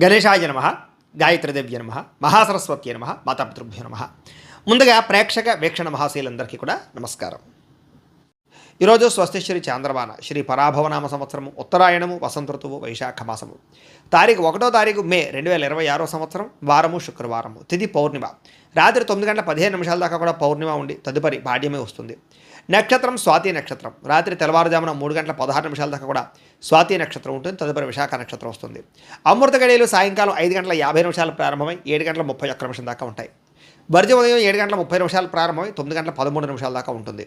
గణేశాయ నమ, గాయత్రీదేవ్య నమ, మహాసరస్వత్యై నమ, మాతాపితృభ్యో నమ. ముందుగా ప్రేక్షక వీక్షణ మహాశీలందరికీ కూడా నమస్కారం. ఈరోజు స్వస్తిశ్రీ చాంద్రమాన శ్రీ పరాభవనామ సంవత్సరము, ఉత్తరాయణము, వసంత ఋతువు, వైశాఖ మాసము, తారీఖు 1వ తారీఖు మే 2026 సంవత్సరం, వారము శుక్రవారము, తిథి పౌర్ణిమ, రాత్రి 9:15 దాకా కూడా పౌర్ణిమ ఉండి తదుపరి పాడ్యమే వస్తుంది. నక్షత్రం స్వాతి నక్షత్రం, రాత్రి తెల్లవారుజామున 3:16 దాకా కూడా స్వాతి నక్షత్రం ఉంటుంది, తదుపరి విశాఖ నక్షత్రం వస్తుంది. అమృత గడియలు సాయంకాలం 5:50 ప్రారంభమై 7:31 దాకా ఉంటాయి. వర్జ ఉదయం 7:30 ప్రారంభమై 9:13 దాకా ఉంటుంది.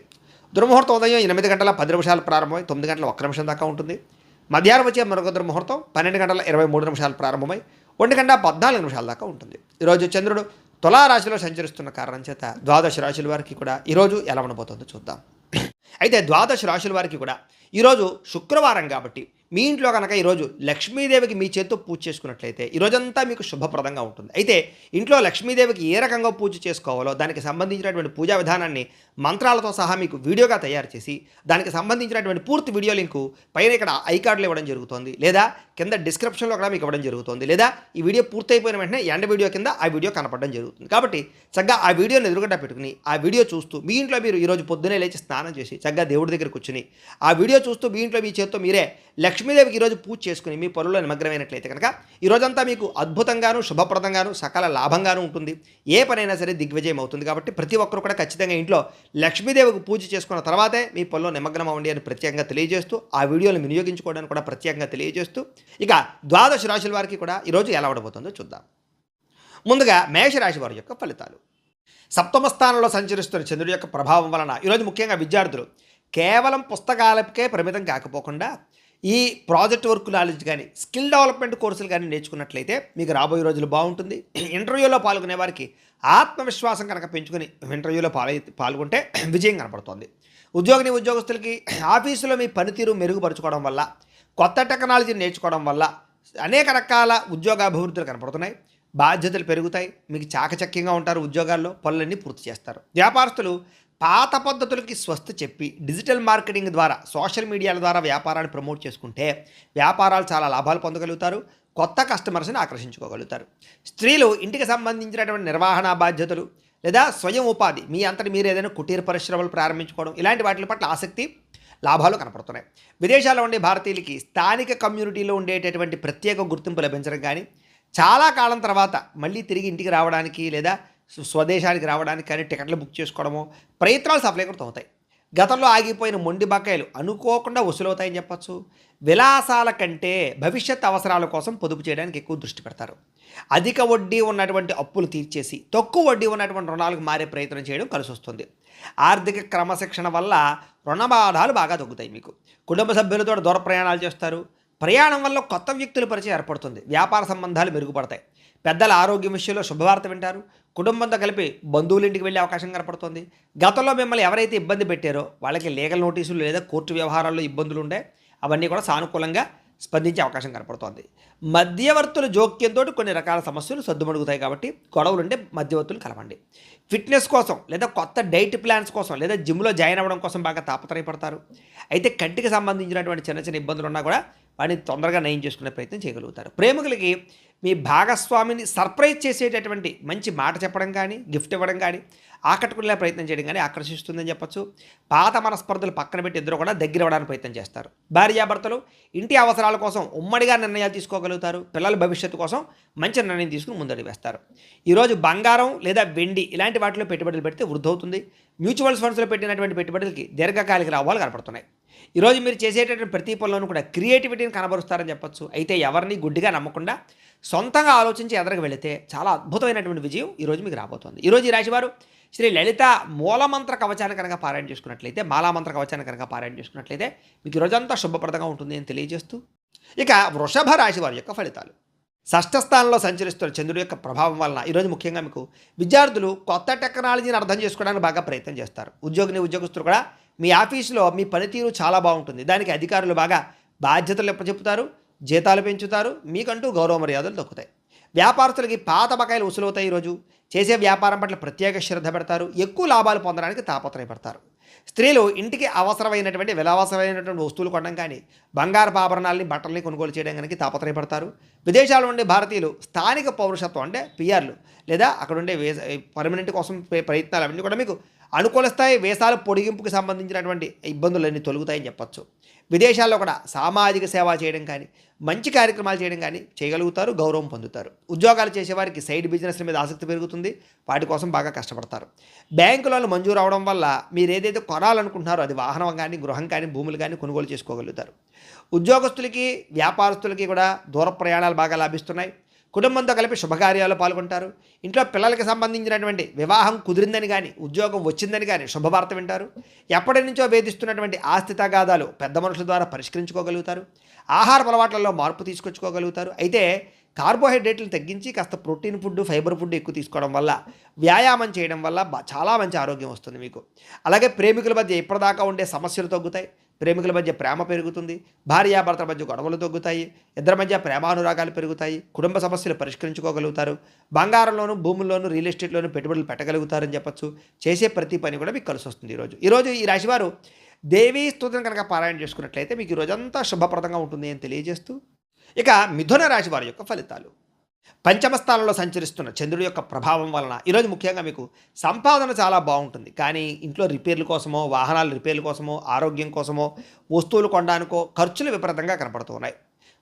దుర్ముహూర్తం ఉదయం 8:10 ప్రారంభమై 9:01 దాకా ఉంటుంది. మధ్యాహ్నం వచ్చే మరొక దుర్ముహూర్తం 12:23 ప్రారంభమై 1:14 దాకా ఉంటుంది. ఈరోజు చంద్రుడు తులారాశిలో సంచరిస్తున్న కారణం చేత ద్వాదశ రాశుల వారికి కూడా ఈరోజు ఎలా ఉండబోతుందో చూద్దాం. అయితే ద్వాదశ రాశుల వారికి కూడా ఈరోజు శుక్రవారం కాబట్టి మీ ఇంట్లో కనుక ఈరోజు లక్ష్మీదేవికి మీ చేత్తో పూజ చేసుకున్నట్లయితే ఈరోజంతా మీకు శుభప్రదంగా ఉంటుంది. అయితే ఇంట్లో లక్ష్మీదేవికి ఏ రకంగా పూజ చేసుకోవాలో దానికి సంబంధించినటువంటి పూజా విధానాన్ని మంత్రాలతో సహా మీకు వీడియోగా తయారు చేసి దానికి సంబంధించినటువంటి పూర్తి వీడియో లింకు పైన ఇక్కడ ఐకార్డులో ఇవ్వడం జరుగుతుంది, లేదా కింద డిస్క్రిప్షన్లో కూడా మీకు ఇవ్వడం జరుగుతుంది, లేదా ఈ వీడియో పూర్తయిపోయిన వెంటనే ఎండ్ వీడియో కింద ఆ వీడియో కనపడడం జరుగుతుంది. కాబట్టి చక్కగా ఆ వీడియోని ఎదురుగడ్డ పెట్టుకుని ఆ వీడియో చూస్తూ మీ ఇంట్లో మీరు ఈరోజు పొద్దునే లేచి స్నానం చేసి చక్కగా దేవుడి దగ్గర కూర్చుని ఆ వీడియో చూస్తూ మీ ఇంట్లో మీ చేత్తో మీరే లక్ష్మీదేవికి ఈరోజు పూజ చేసుకుని మీ పనుల్లో నిమగ్నమైనట్లయితే కనుక ఈరోజంతా మీకు అద్భుతంగాను శుభప్రదంగాను సకల లాభంగాను ఉంటుంది. ఏ పనైనా సరే దిగ్విజయం అవుతుంది. కాబట్టి ప్రతి ఒక్కరు కూడా ఖచ్చితంగా ఇంట్లో లక్ష్మీదేవికి పూజ చేసుకున్న తర్వాతే మీ పనుల్లో నిమగ్నం అవ్వండి అని ప్రత్యేకంగా తెలియజేస్తూ ఆ వీడియోని వినియోగించుకోవడానికి కూడా ప్రత్యేకంగా తెలియజేస్తూ ఇక ద్వాదశ రాశుల వారికి కూడా ఈరోజు ఎలా ఉండబోతుందో చూద్దాం. ముందుగా మేషరాశి వారి యొక్క ఫలితాలు. సప్తమ స్థానంలో సంచరిస్తున్న చంద్రుడి యొక్క ప్రభావం వలన ఈరోజు ముఖ్యంగా విద్యార్థులు కేవలం పుస్తకాలకే పరిమితం కాకపోకుండా ఈ ప్రాజెక్ట్ వర్క్ నాలెడ్జ్ కానీ స్కిల్ డెవలప్మెంట్ కోర్సులు కానీ నేర్చుకున్నట్లయితే మీకు రాబోయే రోజులు బాగుంటుంది. ఇంటర్వ్యూలో పాల్గొనే వారికి ఆత్మవిశ్వాసం కనుక పెంచుకొని ఇంటర్వ్యూలో పాల్గొంటే విజయం కనపడుతుంది. ఉద్యోగస్తులకి ఆఫీసులో మీ పనితీరు మెరుగుపరుచుకోవడం వల్ల, కొత్త టెక్నాలజీని నేర్చుకోవడం వల్ల అనేక రకాల ఉద్యోగ అభివృద్ధులు కనపడుతున్నాయి. బాధ్యతలు పెరుగుతాయి. మీకు చాకచక్యంగా ఉంటారు. ఉద్యోగాల్లో పనులన్నీ పూర్తి చేస్తారు. వ్యాపారస్తులు పాత పద్ధతులకి స్వస్తి చెప్పి డిజిటల్ మార్కెటింగ్ ద్వారా సోషల్ మీడియాల ద్వారా వ్యాపారాన్ని ప్రమోట్ చేసుకుంటే వ్యాపారాలు చాలా లాభాలు పొందగలుగుతారు. కొత్త కస్టమర్స్ని ఆకర్షించుకోగలుగుతారు. స్త్రీలు ఇంటికి సంబంధించినటువంటి నిర్వహణ బాధ్యతలు లేదా స్వయం ఉపాధి మీ అంతటి మీరు ఏదైనా కుటీర పరిశ్రమలు ప్రారంభించుకోవడం ఇలాంటి వాటి పట్ల ఆసక్తి, లాభాలు కనపడుతున్నాయి. విదేశాల్లో ఉండే భారతీయులకి స్థానిక కమ్యూనిటీలో ఉండేటటువంటి ప్రత్యేక గుర్తింపు లభించడం కానీ, చాలా కాలం తర్వాత మళ్ళీ తిరిగి ఇంటికి రావడానికి లేదా స్వదేశానికి రావడానికి కానీ టికెట్లు బుక్ చేసుకోవడమో ప్రయత్నాలు సఫలీకృతం అవుతాయి. గతంలో ఆగిపోయిన మొండి బకాయిలు అనుకోకుండా వసూలవుతాయని చెప్పచ్చు. విలాసాల కంటే భవిష్యత్ అవసరాల కోసం పొదుపు చేయడానికి ఎక్కువ దృష్టి పెడతారు. అధిక వడ్డీ ఉన్నటువంటి అప్పులు తీర్చేసి తక్కువ వడ్డీ ఉన్నటువంటి రుణాలకు మారే ప్రయత్నం చేయడం కలిసి వస్తుంది. ఆర్థిక క్రమశిక్షణ వల్ల రుణ బాధాలు బాగా తగ్గుతాయి. మీకు కుటుంబ సభ్యులతో దూర ప్రయాణాలు చేస్తారు. ప్రయాణం వల్ల కొత్త వ్యక్తుల పరిచయం ఏర్పడుతుంది. వ్యాపార సంబంధాలు మెరుగుపడతాయి. పెద్దల ఆరోగ్యం విషయంలో శుభవార్త వింటారు. కుటుంబంతో కలిపి బంధువుల ఇంటికి వెళ్ళే అవకాశం కనపడుతుంది. గతంలో మిమ్మల్ని ఎవరైతే ఇబ్బంది పెట్టారో వాళ్ళకి లీగల్ నోటీసులు లేదా కోర్టు వ్యవహారాల్లో ఇబ్బందులు ఉండే అవన్నీ కూడా సానుకూలంగా స్పందించే అవకాశం కనపడుతోంది. మధ్యవర్తుల జోక్యంతో కొన్ని రకాల సమస్యలు సద్దుమణుగుతాయి. కాబట్టి గొడవలుంటే మధ్యవర్తులు కలవండి. ఫిట్నెస్ కోసం లేదా కొత్త డైట్ ప్లాన్స్ కోసం లేదా జిమ్లో జాయిన్ అవ్వడం కోసం బాగా తాపత్రయపడతారు. అయితే కంటికి సంబంధించినటువంటి చిన్న చిన్న ఇబ్బందులు ఉన్నా కూడా వాటిని తొందరగా నయం చేసుకునే ప్రయత్నం చేయగలుగుతారు. ప్రేమికులకి మీ భాగస్వామిని సర్ప్రైజ్ చేసేటటువంటి మంచి మాట చెప్పడం కానీ, గిఫ్ట్ ఇవ్వడం కానీ, ఆకట్టుకునే ప్రయత్నం చేయడం కానీ ఆకర్షిస్తుందని చెప్పచ్చు. పాత మనస్పర్ధలు పక్కన పెట్టి ఇద్దరు కూడా దగ్గర అవ్వడానికి ప్రయత్నం చేస్తారు. భార్యాభర్తలు ఇంటి అవసరాల కోసం ఉమ్మడిగా నిర్ణయాలు తీసుకోగలుగుతారు. పిల్లల భవిష్యత్తు కోసం మంచి నిర్ణయం తీసుకుని ముందడుగు వేస్తారు. ఈరోజు బంగారం లేదా వెండి ఇలాంటి వాటిలో పెట్టుబడులు పెడితే వృద్ధి అవుతుంది. మ్యూచువల్ ఫండ్స్లో పెట్టినటువంటి పెట్టుబడులకి దీర్ఘకాలిక లాభాలు కనపడుతున్నాయి. ఈరోజు మీరు చేసేటటువంటి ప్రతి పనులను కూడా క్రియేటివిటీని కనబరుస్తారని చెప్పచ్చు. అయితే ఎవరిని గుడ్డిగా నమ్మకుండా సొంతంగా ఆలోచించి ఎదరకు వెళితే చాలా అద్భుతమైనటువంటి విజయం ఈరోజు మీకు రాబోతోంది. ఈరోజు ఈ రాశివారు శ్రీ లలిత మూలమంత్ర కవచాన్ని కనుక పారాయణ చేసుకున్నట్లయితే, మాలామంత్ర కవచాన్ని కనుక పారాయణ చేసుకున్నట్లయితే మీకు ఈరోజంతా శుభప్రదంగా ఉంటుంది అని తెలియజేస్తూ ఇక వృషభ రాశి వారి యొక్క ఫలితాలు. షష్ఠ స్థానంలో సంచరిస్తున్న చంద్రుడి యొక్క ప్రభావం వలన ఈరోజు ముఖ్యంగా మీకు విద్యార్థులు కొత్త టెక్నాలజీని అర్థం చేసుకోవడానికి బాగా ప్రయత్నం చేస్తారు. ఉద్యోగస్తులు కూడా మీ ఆఫీసులో మీ పనితీరు చాలా బాగుంటుంది. దానికి అధికారులు బాగా బాధ్యతలు చెప్తారు, జీతాలు పెంచుతారు, మీకంటూ గౌరవ మర్యాదలు దక్కుతాయి. వ్యాపారస్తులకి పాత బకాయిలు వసూలవుతాయి. ఈరోజు చేసే వ్యాపారం పట్ల ప్రత్యేక శ్రద్ధ పెడతారు. ఎక్కువ లాభాలు పొందడానికి తాపత్రయపడతారు. స్త్రీలు ఇంటికి అవసరమైనటువంటి విలావసరమైనటువంటి వస్తువులు కొనడం కానీ బంగారపు ఆభరణాలని బట్టల్ని కొనుగోలు చేయడం కనుక తాపత్రయపడతారు. విదేశాల్లో ఉండే భారతీయులు స్థానిక పౌరసత్వం అంటే పిఆర్లు లేదా అక్కడ ఉండే పర్మనెంట్ కోసం ప్రయత్నాలు అవన్నీ కూడా మీకు అనుకూలిస్తాయి. వేసాల పొడిగింపుకి సంబంధించినటువంటి ఇబ్బందులన్నీ తొలుగుతాయని చెప్పొచ్చు. విదేశాల్లో కూడా సామాజిక సేవ చేయడం కానీ మంచి కార్యక్రమాలు చేయడం కానీ చేయగలుగుతారు, గౌరవం పొందుతారు. ఉద్యోగాలు చేసేవారికి సైడ్ బిజినెస్ల మీద ఆసక్తి పెరుగుతుంది, వాటి కోసం బాగా కష్టపడతారు. బ్యాంకులలో మంజూరు అవడం వల్ల మీరు ఏదైతే కొనాలనుకుంటున్నారో అది వాహనం కానీ గృహం కానీ భూములు కానీ కొనుగోలు చేసుకోగలుగుతారు. ఉద్యోగస్తులకి వ్యాపారస్తులకి కూడా దూర ప్రయాణాలు బాగా లాభిస్తున్నాయి. కుటుంబంతో కలిపి శుభకార్యాలు పాల్గొంటారు. ఇంట్లో పిల్లలకి సంబంధించినటువంటి వివాహం కుదిరిందని కానీ ఉద్యోగం వచ్చిందని కానీ శుభవార్త వింటారు. ఎప్పటి నుంచో వేధిస్తున్నటువంటి ఆస్తి తగాదాలు పెద్ద మనుషుల ద్వారా పరిష్కరించుకోగలుగుతారు. ఆహార అలవాట్లలో మార్పు తీసుకొచ్చుకోగలుగుతారు. అయితే కార్బోహైడ్రేట్లను తగ్గించి కాస్త ప్రోటీన్ ఫుడ్, ఫైబర్ ఫుడ్ ఎక్కువ తీసుకోవడం వల్ల, వ్యాయామం చేయడం వల్ల చాలా మంచి ఆరోగ్యం వస్తుంది మీకు. అలాగే ప్రేమికుల మధ్య ఇప్పటిదాకా ఉండే సమస్యలు తగ్గుతాయి. ప్రేమికుల మధ్య ప్రేమ పెరుగుతుంది. భార్యాభర్తల మధ్య గొడవలు తగ్గుతాయి. ఇద్దరి మధ్య ప్రేమానురాగాలు పెరుగుతాయి. కుటుంబ సమస్యలు పరిష్కరించుకోగలుగుతారు. బంగారంలోను, భూముల్లోనూ, రియల్ ఎస్టేట్లోనూ పెట్టుబడులు పెట్టగలుగుతారని చెప్పచ్చు. చేసే ప్రతి పని కూడా మీకు కలిసి వస్తుంది. ఈరోజు ఈ రాశివారు దేవీ స్తుతిని కనుక పారాయణ చేసుకున్నట్లయితే మీకు ఈ రోజంతా శుభప్రదంగా ఉంటుంది అని తెలియజేస్తూ, ఇక మిథున రాశి వారి యొక్క ఫలితాలు. పంచమ స్థానంలో సంచరిస్తున్న చంద్రుడి యొక్క ప్రభావం వలన ఈరోజు ముఖ్యంగా మీకు సంపాదన చాలా బాగుంటుంది. కానీ ఇంట్లో రిపేర్ల కోసమో, వాహనాల రిపేర్ల కోసమో, ఆరోగ్యం కోసమో, వస్తువులు కొనడానికో ఖర్చులు విపరీతంగా కనపడుతూ ఉన్నాయి.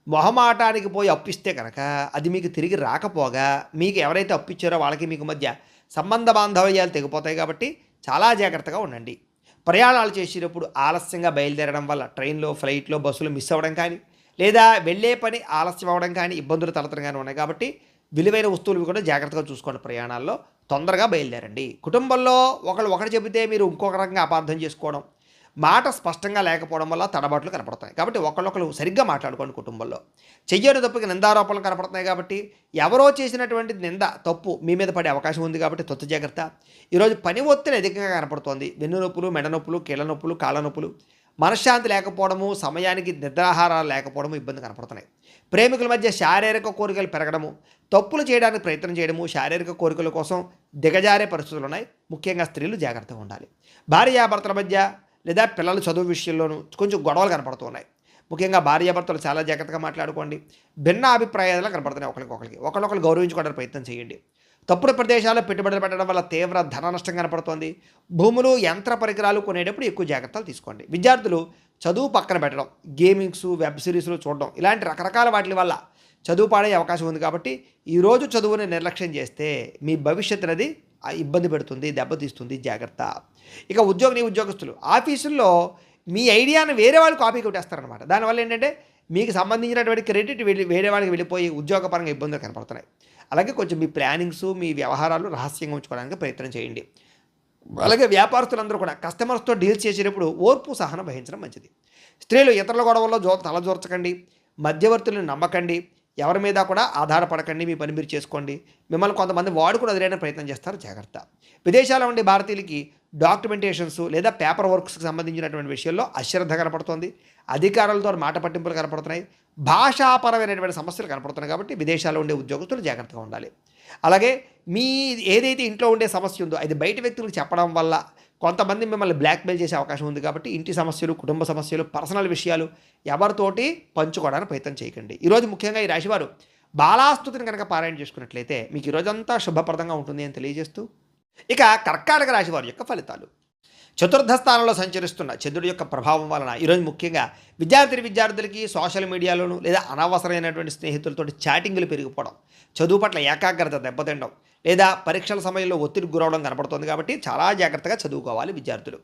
మొహమాటానికి పోయి అప్పిస్తే కనుక అది మీకు తిరిగి రాకపోగా మీకు ఎవరైతే అప్పిచ్చారో వాళ్ళకి మీకు మధ్య సంబంధ బాంధవ్యాలు తెగిపోతాయి. కాబట్టి చాలా జాగ్రత్తగా ఉండండి. ప్రయాణాలు చేసేటప్పుడు ఆలస్యంగా బయలుదేరడం వల్ల ట్రైన్లో, ఫ్లైట్లో, బస్సులు మిస్ అవ్వడం కానీ లేదా వెళ్ళే పని ఆలస్యం అవ్వడం కానీ ఇబ్బందులు తలెత్తడం కానీ ఉన్నాయి. కాబట్టి విలువైన వస్తువులు కూడా జాగ్రత్తగా చూసుకోండి. ప్రయాణాల్లో తొందరగా బయలుదేరండి. కుటుంబంలో ఒకటి చెబితే మీరు ఇంకొక రకంగా అపార్థం చేసుకోవడం, మాట స్పష్టంగా లేకపోవడం వల్ల తడబాట్లు కనపడతాయి. కాబట్టి ఒకళ్ళు సరిగ్గా మాట్లాడుకోండి. కుటుంబంలో చెయ్యని తప్పుకి నిందారోపణలు కనపడుతున్నాయి. కాబట్టి ఎవరో చేసినటువంటి నింద, తప్పు మీ మీద పడే అవకాశం ఉంది. కాబట్టి తొత్తు జాగ్రత్త. ఈరోజు పని ఒత్తిడి అధికంగా కనపడుతోంది. వెన్ను నొప్పులు, మెడ నొప్పులు, కీళ్ళ నొప్పులు, కాళ్ళ నొప్పులు, మనశ్శాంతి లేకపోవడము, సమయానికి నిద్రాహారాలు లేకపోవడము ఇబ్బంది కనపడుతున్నాయి. ప్రేమికుల మధ్య శారీరక కోరికలు పెరగడము, తప్పులు చేయడానికి ప్రయత్నం చేయడము, శారీరక కోరికల కోసం దిగజారే పరిస్థితులు ఉన్నాయి. ముఖ్యంగా స్త్రీలు జాగ్రత్తగా ఉండాలి. భార్యాభర్తల మధ్య లేదా పిల్లల చదువు విషయంలోనూ కొంచెం గొడవలు కనపడుతున్నాయి. ముఖ్యంగా భార్యాభర్తలు చాలా జాగ్రత్తగా మాట్లాడుకోండి. భిన్న అభిప్రాయాలు కనపడుతున్నాయి. ఒకరికొకరు గౌరవించుకోవడానికి ప్రయత్నం చేయండి. తప్పుడు ప్రదేశాల్లో పెట్టుబడులు పెట్టడం వల్ల తీవ్ర ధన నష్టం కనపడుతోంది. భూములు, యంత్ర పరికరాలు కొనేటప్పుడు ఎక్కువ జాగ్రత్తలు తీసుకోండి. విద్యార్థులు చదువు పక్కన పెట్టడం, గేమింగ్స్, వెబ్ సిరీస్లు చూడడం ఇలాంటి రకరకాల వాటి వల్ల చదువు పాడే అవకాశం ఉంది. కాబట్టి ఈరోజు చదువుని నిర్లక్ష్యం చేస్తే మీ భవిష్యత్తు అనేది ఇబ్బంది పెడుతుంది, దెబ్బతీస్తుంది. జాగ్రత్త. ఇక ఉద్యోగస్తులు ఆఫీసుల్లో మీ ఐడియాను వేరే వాళ్ళు కాపీ కొట్టేస్తారనమాట. దానివల్ల ఏంటంటే మీకు సంబంధించినటువంటి క్రెడిట్ వేరే వాళ్ళకి వెళ్ళిపోయి ఉద్యోగపరంగా ఇబ్బందులు కనపడుతున్నాయి. అలాగే కొంచెం మీ ప్లానింగ్స్, మీ వ్యవహారాలు రహస్యంగా ఉంచుకోవడానికి ప్రయత్నం చేయండి. అలాగే వ్యాపారస్తులందరూ కూడా కస్టమర్స్తో డీల్స్ చేసేటప్పుడు ఓర్పు, సహనం వహించడం మంచిది. స్త్రీలు ఇతరుల గొడవల్లో తలజోర్చకండి. మధ్యవర్తులను నమ్మకండి. ఎవరి మీద కూడా ఆధారపడకండి. మీ పని మీరు చేసుకోండి. మిమ్మల్ని కొంతమంది వాడుకుని వదిలేయడానికి ప్రయత్నం చేస్తారు. జాగ్రత్త. విదేశాల్లో ఉండే భారతీయులకి డాక్యుమెంటేషన్స్ లేదా పేపర్ వర్క్స్కి సంబంధించినటువంటి విషయాల్లో అశ్రద్ధ కనపడుతోంది. అధికారులతో మాట పట్టింపులు కనపడుతున్నాయి. భాషాపరమైనటువంటి సమస్యలు కనపడుతున్నాయి. కాబట్టి విదేశాల్లో ఉండే ఉద్యోగస్తులు జాగ్రత్తగా ఉండాలి. అలాగే మీ ఏదైతే ఇంట్లో ఉండే సమస్య ఉందో అది బయట వ్యక్తులకు చెప్పడం వల్ల కొంతమంది మిమ్మల్ని బ్లాక్మెయిల్ చేసే అవకాశం ఉంది. కాబట్టి ఇంటి సమస్యలు, కుటుంబ సమస్యలు, పర్సనల్ విషయాలు ఎవరితోటి పంచుకోవడానికి ప్రయత్నం చేయకండి. ఈరోజు ముఖ్యంగా ఈ రాశివారు బాలాస్తుతిని కనుక పారాయణ చేసుకున్నట్లయితే మీకు ఈరోజంతా శుభప్రదంగా ఉంటుంది అని తెలియజేస్తూ, ఇక కర్కాటక రాశి వారి యొక్క ఫలితాలు. చతుర్థ స్థానంలో సంచరిస్తున్న చంద్రుడి యొక్క ప్రభావం వలన ఈరోజు ముఖ్యంగా విద్యార్థులకి సోషల్ మీడియాలోను లేదా అనవసరమైనటువంటి స్నేహితులతో చాటింగ్లు పెరిగిపోవడం, చదువు పట్ల ఏకాగ్రత దెబ్బతినడం లేదా పరీక్షల సమయంలో ఒత్తిడికి గురవడం కనపడుతుంది. కాబట్టి చాలా జాగ్రత్తగా చదువుకోవాలి విద్యార్థులు.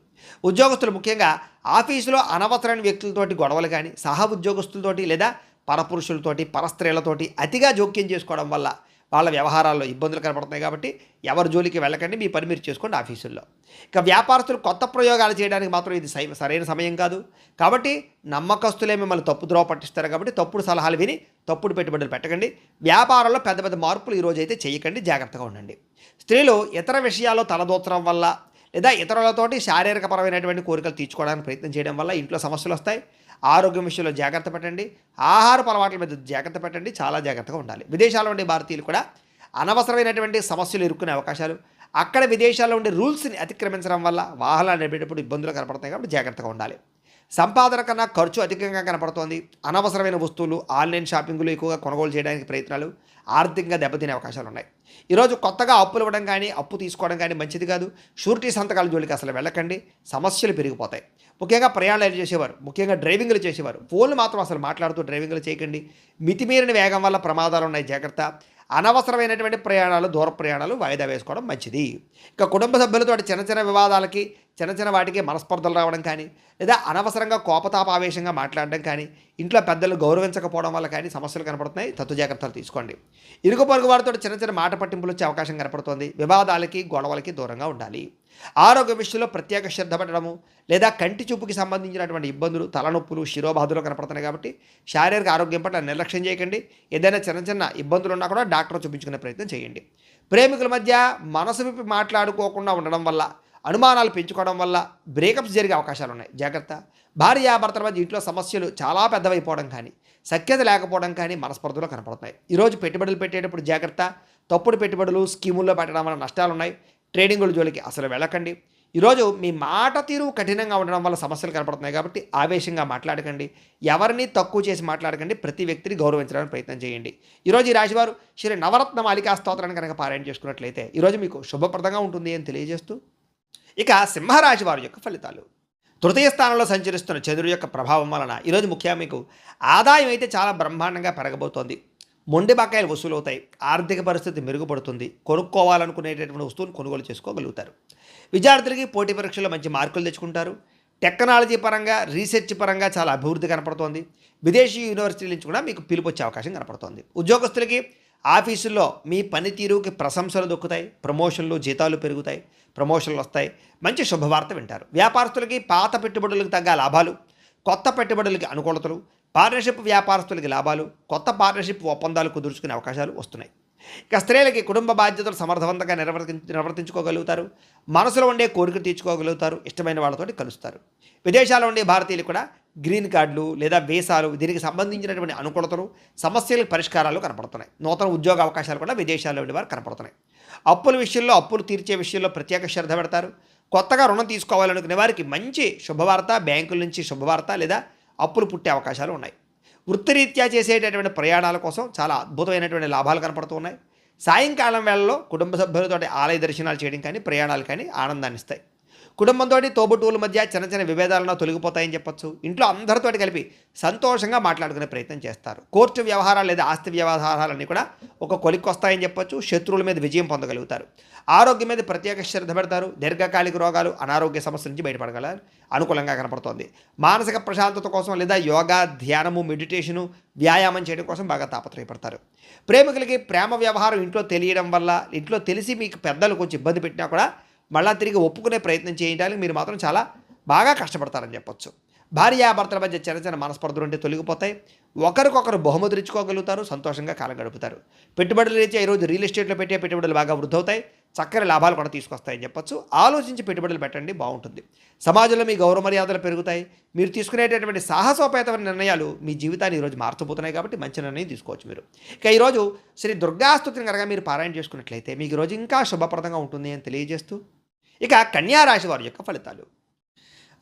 ఉద్యోగస్తులు ముఖ్యంగా ఆఫీసులో అనవసరమైన వ్యక్తులతోటి గొడవలు కానీ, సహ ఉద్యోగస్తులతోటి లేదా పరపురుషులతోటి, పరస్త్రీలతోటి అతిగా జోక్యం చేసుకోవడం వల్ల వాళ్ళ వ్యవహారాల్లో ఇబ్బందులు కనపడుతున్నాయి. కాబట్టి ఎవరి జోలికి వెళ్ళకండి. మీ పని మీరు చేసుకోండి ఆఫీసుల్లో. ఇక వ్యాపారస్తులు కొత్త ప్రయోగాలు చేయడానికి మాత్రం ఇది సరైన సమయం కాదు. కాబట్టి నమ్మకస్తులే మిమ్మల్ని తప్పుద్రోవ పట్టిస్తారు. కాబట్టి తప్పుడు సలహాలు విని తప్పుడు పెట్టుబడులు పెట్టకండి. వ్యాపారంలో పెద్ద పెద్ద మార్పులు ఈరోజు అయితే చేయకండి. జాగ్రత్తగా ఉండండి. స్త్రీలు ఇతర విషయాల్లో తలదూచడం వల్ల లేదా ఇతరులతోటి శారీరకపరమైనటువంటి కోరికలు తీర్చుకోవడానికి ప్రయత్నం చేయడం వల్ల ఇంట్లో సమస్యలు వస్తాయి. ఆరోగ్యం విషయంలో జాగ్రత్త పెట్టండి. ఆహారపు అలవాట్ల మీద జాగ్రత్త పెట్టండి. చాలా జాగ్రత్తగా ఉండాలి. విదేశాల్లో ఉండే భారతీయులు కూడా అనవసరమైనటువంటి సమస్యలు ఎదుర్కొనే అవకాశాలు, అక్కడ విదేశాల్లో ఉండే రూల్స్ని అతిక్రమించడం వల్ల వాహనాలు నడిపేటప్పుడు ఇబ్బందులు కనపడతాయి కాబట్టి జాగ్రత్తగా ఉండాలి. సంపాదన కన్నా ఖర్చు అధికంగా కనపడుతోంది. అనవసరమైన వస్తువులు ఆన్లైన్ షాపింగ్లు ఎక్కువగా కొనుగోలు చేయడానికి ప్రయత్నాలు ఆర్థికంగా దెబ్బతినే అవకాశాలు ఉన్నాయి. ఈరోజు కొత్తగా అప్పులు ఇవ్వడం కానీ అప్పు తీసుకోవడం కానీ మంచిది కాదు. షూరిటీ సంతకాల జోలికి అసలు వెళ్ళకండి, సమస్యలు పెరిగిపోతాయి. ముఖ్యంగా ప్రయాణాలు చేసేవారు, ముఖ్యంగా డ్రైవింగ్లు చేసేవారు ఫోన్లు మాత్రం అసలు మాట్లాడుతూ డ్రైవింగ్లు చేయకండి. మితిమీరిన వేగం వల్ల ప్రమాదాలు ఉన్నాయి, జాగ్రత్త. అనవసరమైనటువంటి ప్రయాణాలు, దూర ప్రయాణాలు వాయిదా వేసుకోవడం మంచిది. ఇక కుటుంబ సభ్యులతో చిన్న చిన్న వివాదాలకి, చిన్న చిన్న వాటికి మనస్పర్ధలు రావడం కానీ, లేదా అనవసరంగా కోపతాపావేశంగా మాట్లాడడం కానీ, ఇంట్లో పెద్దలు గౌరవించకపోవడం వల్ల కానీ సమస్యలు కనపడుతున్నాయి. తత్తు జాగ్రత్తలు తీసుకోండి. ఇరుగు పొరుగు వారితో చిన్న చిన్న మాట పట్టింపులు వచ్చే అవకాశం కనపడుతోంది. వివాదాలకి, గొడవలకి దూరంగా ఉండాలి. ఆరోగ్య విషయంలో ప్రత్యేక శ్రద్ధ పెట్టడము, లేదా కంటి చూపుకి సంబంధించినటువంటి ఇబ్బందులు, తలనొప్పులు, శిరోబాధలు కనపడుతున్నాయి కాబట్టి శారీరక ఆరోగ్యం పట్ల నిర్లక్ష్యం చేయకండి. ఏదైనా చిన్న చిన్న ఇబ్బందులు ఉన్నా కూడా డాక్టర్ చూపించుకునే ప్రయత్నం చేయండి. ప్రేమికుల మధ్య మనసు విప్పి మాట్లాడుకోకుండా ఉండడం వల్ల, అనుమానాలు పెంచుకోవడం వల్ల బ్రేకప్స్ జరిగే అవకాశాలు ఉన్నాయి, జాగ్రత్త. భార్యాభర్తల మధ్య ఇంట్లో సమస్యలు చాలా పెద్దవైపోవడం కానీ, సఖ్యత లేకపోవడం కానీ మనస్పర్ధలు కనపడుతున్నాయి. ఈరోజు పెట్టుబడులు పెట్టేటప్పుడు జాగ్రత్త. తప్పుడు పెట్టుబడులు, స్కీముల్లో పెట్టడం వల్ల నష్టాలు ఉన్నాయి. ట్రేడింగుల జోలికి అసలు వెళ్ళకండి. ఈరోజు మీ మాట తీరు కఠినంగా ఉండడం వల్ల సమస్యలు కనపడుతున్నాయి కాబట్టి ఆవేశంగా మాట్లాడకండి. ఎవరిని తక్కువ చేసి మాట్లాడకండి. ప్రతి వ్యక్తిని గౌరవించడానికి ప్రయత్నం చేయండి. ఈరోజు ఈ రాశివారు శ్రీ నవరత్న మాలికా స్తోత్రాన్ని కనుక పారాయణ చేసుకున్నట్లయితే ఈరోజు మీకు శుభప్రదంగా ఉంటుంది అని తెలియజేస్తూ, ఇక సింహరాశి వారి యొక్క ఫలితాలు. తృతీయ స్థానంలో సంచరిస్తున్న చంద్రుడి యొక్క ప్రభావం వలన ఈరోజు ముఖ్యంగా మీకు ఆదాయం అయితే చాలా బ్రహ్మాండంగా పెరగబోతోంది. మొండి బకాయిలు వసూలవుతాయి. ఆర్థిక పరిస్థితి మెరుగుపడుతుంది. కొనుక్కోవాలనుకునేటటువంటి వస్తువును కొనుగోలు చేసుకోగలుగుతారు. విద్యార్థులకి పోటీ పరీక్షల్లో మంచి మార్కులు తెచ్చుకుంటారు. టెక్నాలజీ పరంగా, రీసెర్చ్ పరంగా చాలా అభివృద్ధి కనపడుతోంది. విదేశీ యూనివర్సిటీల నుంచి కూడా మీకు పిలుపు వచ్చే అవకాశం కనపడుతోంది. ఉద్యోగస్తులకి ఆఫీసుల్లో మీ పనితీరుకి ప్రశంసలు దొక్కుతాయి. ప్రమోషన్లు, జీతాలు పెరుగుతాయి, ప్రమోషన్లు వస్తాయి. మంచి శుభవార్త వింటారు. వ్యాపారస్తులకి పాత పెట్టుబడులకు తగ్గ లాభాలు, కొత్త పెట్టుబడులకి అనుకూలతలు, పార్ట్నర్షిప్ వ్యాపారస్తులకి లాభాలు, కొత్త పార్ట్నర్షిప్ ఒప్పందాలు కుదుర్చుకునే అవకాశాలు వస్తున్నాయి. ఇక స్త్రీలకి కుటుంబ బాధ్యతలు సమర్థవంతంగా నిర్వర్తించుకోగలుగుతారు. మనసులో ఉండే కోరిక తీర్చుకోగలుగుతారు. ఇష్టమైన వాళ్ళతోటి కలుస్తారు. విదేశాల్లో ఉండే భారతీయులు కూడా గ్రీన్ కార్డులు లేదా వీసాలు, దీనికి సంబంధించినటువంటి అనుకూలతలు, సమస్యలకు పరిష్కారాలు కనపడుతున్నాయి. నూతన ఉద్యోగ అవకాశాలు కూడా విదేశాల్లో ఉండే వారు కనపడుతున్నాయి. అప్పుల విషయంలో, అప్పులు తీర్చే విషయంలో ప్రత్యేక శ్రద్ధ పెడతారు. కొత్తగా రుణం తీసుకోవాలనుకునే వారికి మంచి శుభవార్త, బ్యాంకుల నుంచి శుభవార్త లేదా అప్పులు పుట్టే అవకాశాలు ఉన్నాయి. వృత్తిరీత్యా చేసేటటువంటి ప్రయాణాల కోసం చాలా అద్భుతమైనటువంటి లాభాలు కనపడుతూ ఉన్నాయి. సాయంకాలం వేళల్లో కుటుంబ సభ్యులతో ఆలయ దర్శనాలు చేయడం కానీ, ప్రయాణాలు కానీ ఆనందాన్ని ఇస్తాయి. కుటుంబంతో, తోబుట్టువుల మధ్య చిన్న చిన్న విభేదాలను తొలగిపోతాయని చెప్పొచ్చు. ఇంట్లో అందరితో కలిపి సంతోషంగా మాట్లాడుకునే ప్రయత్నం చేస్తారు. కోర్టు వ్యవహారాలు లేదా ఆస్తి వ్యవహారాలన్నీ కూడా ఒక కొలిక్కి వస్తాయని చెప్పొచ్చు. శత్రువుల మీద విజయం పొందగలుగుతారు. ఆరోగ్యం మీద ప్రత్యేక శ్రద్ధ పెడతారు. దీర్ఘకాలిక రోగాలు, అనారోగ్య సమస్యల నుంచి బయటపడగల అనుకూలంగా కనపడుతోంది. మానసిక ప్రశాంతత కోసం లేదా యోగా, ధ్యానము, మెడిటేషను, వ్యాయామం చేయడం కోసం బాగా తాపత్రయపడతారు. ప్రేమికులకి ప్రేమ వ్యవహారం ఇంట్లో తెలియడం వల్ల, ఇంట్లో తెలిసి మీకు పెద్దలు కొంచెం ఇబ్బంది పెట్టినా కూడా మళ్ళా తిరిగి ఒప్పుకునే ప్రయత్నం చేయడానికి మీరు మాత్రం చాలా బాగా కష్టపడతారని చెప్పొచ్చు. భార్యాభర్తల మధ్య చిన్న చిన్న మనస్పర్ధలు ఉంటే తొలగిపోతాయి. ఒకరికొకరు బహుమతులు ఇచ్చుకోగలుగుతారు. సంతోషంగా కాలం గడుపుతారు. పెట్టుబడులు రీత్యా ఈరోజు రియల్ ఎస్టేట్లో పెట్టే పెట్టుబడులు బాగా వృద్ధి అవుతాయి. చక్కని లాభాలు కూడా తీసుకొస్తాయని చెప్పొచ్చు. ఆలోచించి పెట్టుబడులు పెట్టండి, బాగుంటుంది. సమాజంలో మీ గౌరవ మర్యాదలు పెరుగుతాయి. మీరు తీసుకునేటటువంటి సాహసోపేతమైన నిర్ణయాలు మీ జీవితాన్ని ఈరోజు మార్చబోతున్నాయి కాబట్టి మంచి నిర్ణయం తీసుకోవచ్చు మీరు. ఇక ఈరోజు శ్రీ దుర్గాస్తుతిని కనుక మీరు పారాయణ చేసుకున్నట్లయితే మీకు ఈరోజు ఇంకా శుభప్రదంగా ఉంటుంది అని తెలియజేస్తూ, ఇక కన్యారాశి వారి యొక్క ఫలితాలు.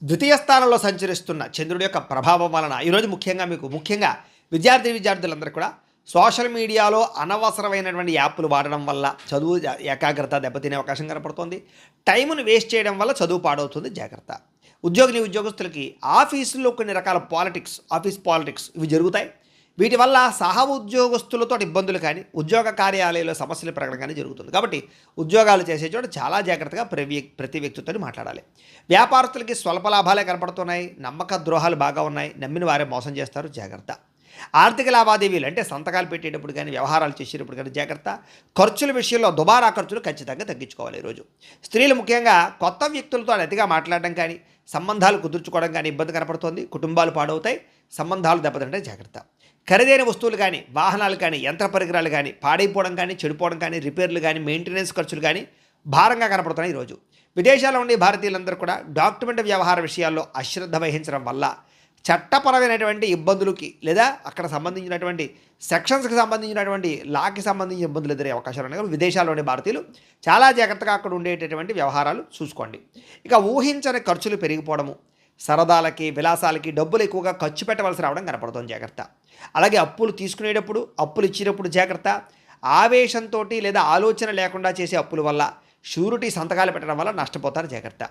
ద్వితీయ స్థానంలో సంచరిస్తున్న చంద్రుడి యొక్క ప్రభావం వలన ఈరోజు ముఖ్యంగా విద్యార్థులందరూ కూడా సోషల్ మీడియాలో అనవసరమైనటువంటి యాప్లు వాడడం వల్ల చదువు ఏకాగ్రత దెబ్బతినే అవకాశం కనపడుతుంది. టైమును వేస్ట్ చేయడం వల్ల చదువు పాడవుతుంది, జాగ్రత్త. ఉద్యోగస్తులకి ఆఫీసుల్లో కొన్ని రకాల ఆఫీస్ పాలిటిక్స్ ఇవి జరుగుతాయి. వీటి వల్ల ఉద్యోగస్తులతో ఇబ్బందులు కానీ, ఉద్యోగ కార్యాలయంలో సమస్యలు పెరగడం కానీ జరుగుతుంది. కాబట్టి ఉద్యోగాలు చేసే చోట చాలా జాగ్రత్తగా ప్రతి వ్యక్తితో మాట్లాడాలి. వ్యాపారస్తులకి స్వల్ప లాభాలే కనపడుతున్నాయి. నమ్మక ద్రోహాలు బాగా ఉన్నాయి. నమ్మిన వారే మోసం చేస్తారు, జాగ్రత్త. ఆర్థిక లావాదేవీలు అంటే సంతకాలు పెట్టేటప్పుడు కానీ, వ్యవహారాలు చేసేటప్పుడు కానీ జాగ్రత్త. ఖర్చుల విషయంలో దుబారా ఖర్చులు ఖచ్చితంగా తగ్గించుకోవాలి. ఈరోజు స్త్రీలు ముఖ్యంగా కొత్త వ్యక్తులతో అతిగా మాట్లాడడం కానీ, సంబంధాలు కుదుర్చుకోవడం కానీ ఇబ్బంది కనపడుతుంది. కుటుంబాలు పాడవుతాయి, సంబంధాలు దెబ్బతింటే జాగ్రత్త. ఖరీదైన వస్తువులు కానీ, వాహనాలు కానీ, యంత్ర పరికరాలు కానీ పాడైపోవడం కానీ, చెడిపోవడం కానీ, రిపేర్లు కానీ, మెయింటెనెన్స్ ఖర్చులు కానీ భారంగా కనపడుతున్నాయి. ఈరోజు విదేశాల్లో ఉండే భారతీయులందరూ కూడా డాక్యుమెంట్ వ్యవహార విషయాల్లో అశ్రద్ధ వహించడం వల్ల చట్టపరమైనటువంటి ఇబ్బందులకి లేదా అక్కడ సంబంధించినటువంటి సెక్షన్స్కి సంబంధించినటువంటి లాకి సంబంధించిన ఇబ్బందులు ఎదురే అవకాశాలు ఉన్నాయి. విదేశాల్లోని భారతీయులు చాలా జాగ్రత్తగా అక్కడ ఉండేటటువంటి వ్యవహారాలు చూసుకోండి. ఇక ఊహించని ఖర్చులు పెరిగిపోవడము, సరదాలకి విలాసాలకి డబ్బులు ఎక్కువగా ఖర్చు పెట్టవలసి రావడం కనపడుతుంది, జాగ్రత్త. అలాగే అప్పులు తీసుకునేటప్పుడు అప్పులు ఇచ్చేటప్పుడు జాగ్రత్త. ఆవేశంతో లేదా ఆలోచన లేకుండా చేసే అప్పుల వల్ల షూరిటీ సంతకాలు పెట్టడం వల్ల నష్టపోతారు, జాగ్రత్త.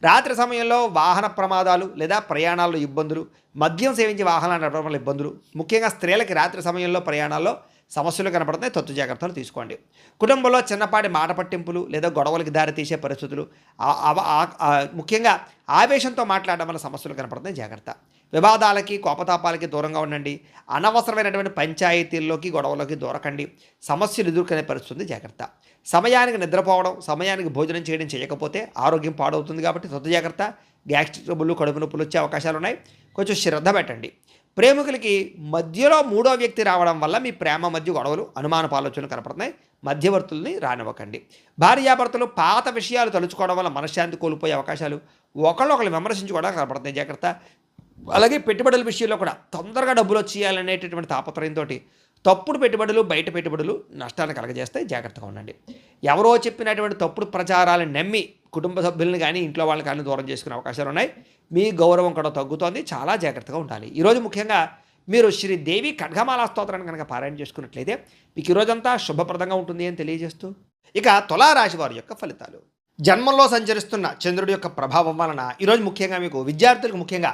రాత్రి సమయంలో వాహన ప్రమాదాలు లేదా ప్రయాణాల్లో ఇబ్బందులు, మద్యం సేవించి వాహనాలు నడపడం వల్ల ఇబ్బందులు, ముఖ్యంగా స్త్రీలకి రాత్రి సమయంలో ప్రయాణాల్లో సమస్యలు కనపడుతున్నాయి, తత్తు జాగ్రత్తలు తీసుకోండి. కుటుంబంలో చిన్నపాటి మాట పట్టింపులు లేదా గొడవలకి దారితీసే పరిస్థితులు, ముఖ్యంగా ఆవేశంతో మాట్లాడడం వల్ల సమస్యలు కనపడుతున్నాయి, జాగ్రత్త. వివాదాలకి కోపతాపాలకి దూరంగా ఉండండి. అనవసరమైనటువంటి పంచాయతీల్లోకి గొడవలకి దూరకండి. సమస్యలు ఎదుర్కొనే పరిస్థితుంది, జాగ్రత్త. సమయానికి నిద్రపోవడం, సమయానికి భోజనం చేయకపోతే ఆరోగ్యం పాడవుతుంది కాబట్టి తత్తు జాగ్రత్త. గ్యాస్ట్రిక్ ట్రబుల్, కడుపు నొప్పులు వచ్చే అవకాశాలు ఉన్నాయి, కొంచెం శ్రద్ధ పెట్టండి. ప్రేమికులకి మధ్యలో మూడో వ్యక్తి రావడం వల్ల మీ ప్రేమ మధ్య గొడవలు, అనుమానపు ఆలోచనలు కనపడుతున్నాయి, మధ్యవర్తుల్ని రానివ్వకండి. భార్యాభర్తలు పాత విషయాలు తలుచుకోవడం వల్ల మనశ్శాంతి కోల్పోయే అవకాశాలు, ఒకళ్ళు విమర్శించుకోవడం కనపడుతున్నాయి, జాగ్రత్త. అలాగే పెట్టుబడుల విషయంలో కూడా తొందరగా డబ్బులు వచ్చేయాలనేటటువంటి తాపత్రయంతో తప్పుడు పెట్టుబడులు, బయట పెట్టుబడులు నష్టాన్ని కలగజేస్తాయి, జాగ్రత్తగా ఉండండి. ఎవరో చెప్పినటువంటి తప్పుడు ప్రచారాలను నమ్మి కుటుంబ సభ్యులను కానీ ఇంట్లో వాళ్ళని కానీ దూరం చేసుకునే అవకాశాలు ఉన్నాయి. మీ గౌరవం కూడా తగ్గుతోంది, చాలా జాగ్రత్తగా ఉండాలి. ఈరోజు ముఖ్యంగా మీరు శ్రీదేవి ఖడ్గమాలా స్తోత్రాన్ని కనుక పారాయణ చేసుకున్నట్లయితే మీకు ఈరోజంతా శుభప్రదంగా ఉంటుంది అని తెలియజేస్తూ, ఇక తులారాశి వారి యొక్క ఫలితాలు. జన్మంలో సంచరిస్తున్న చంద్రుడి యొక్క ప్రభావం వలన ఈరోజు ముఖ్యంగా మీకు విద్యార్థులకు ముఖ్యంగా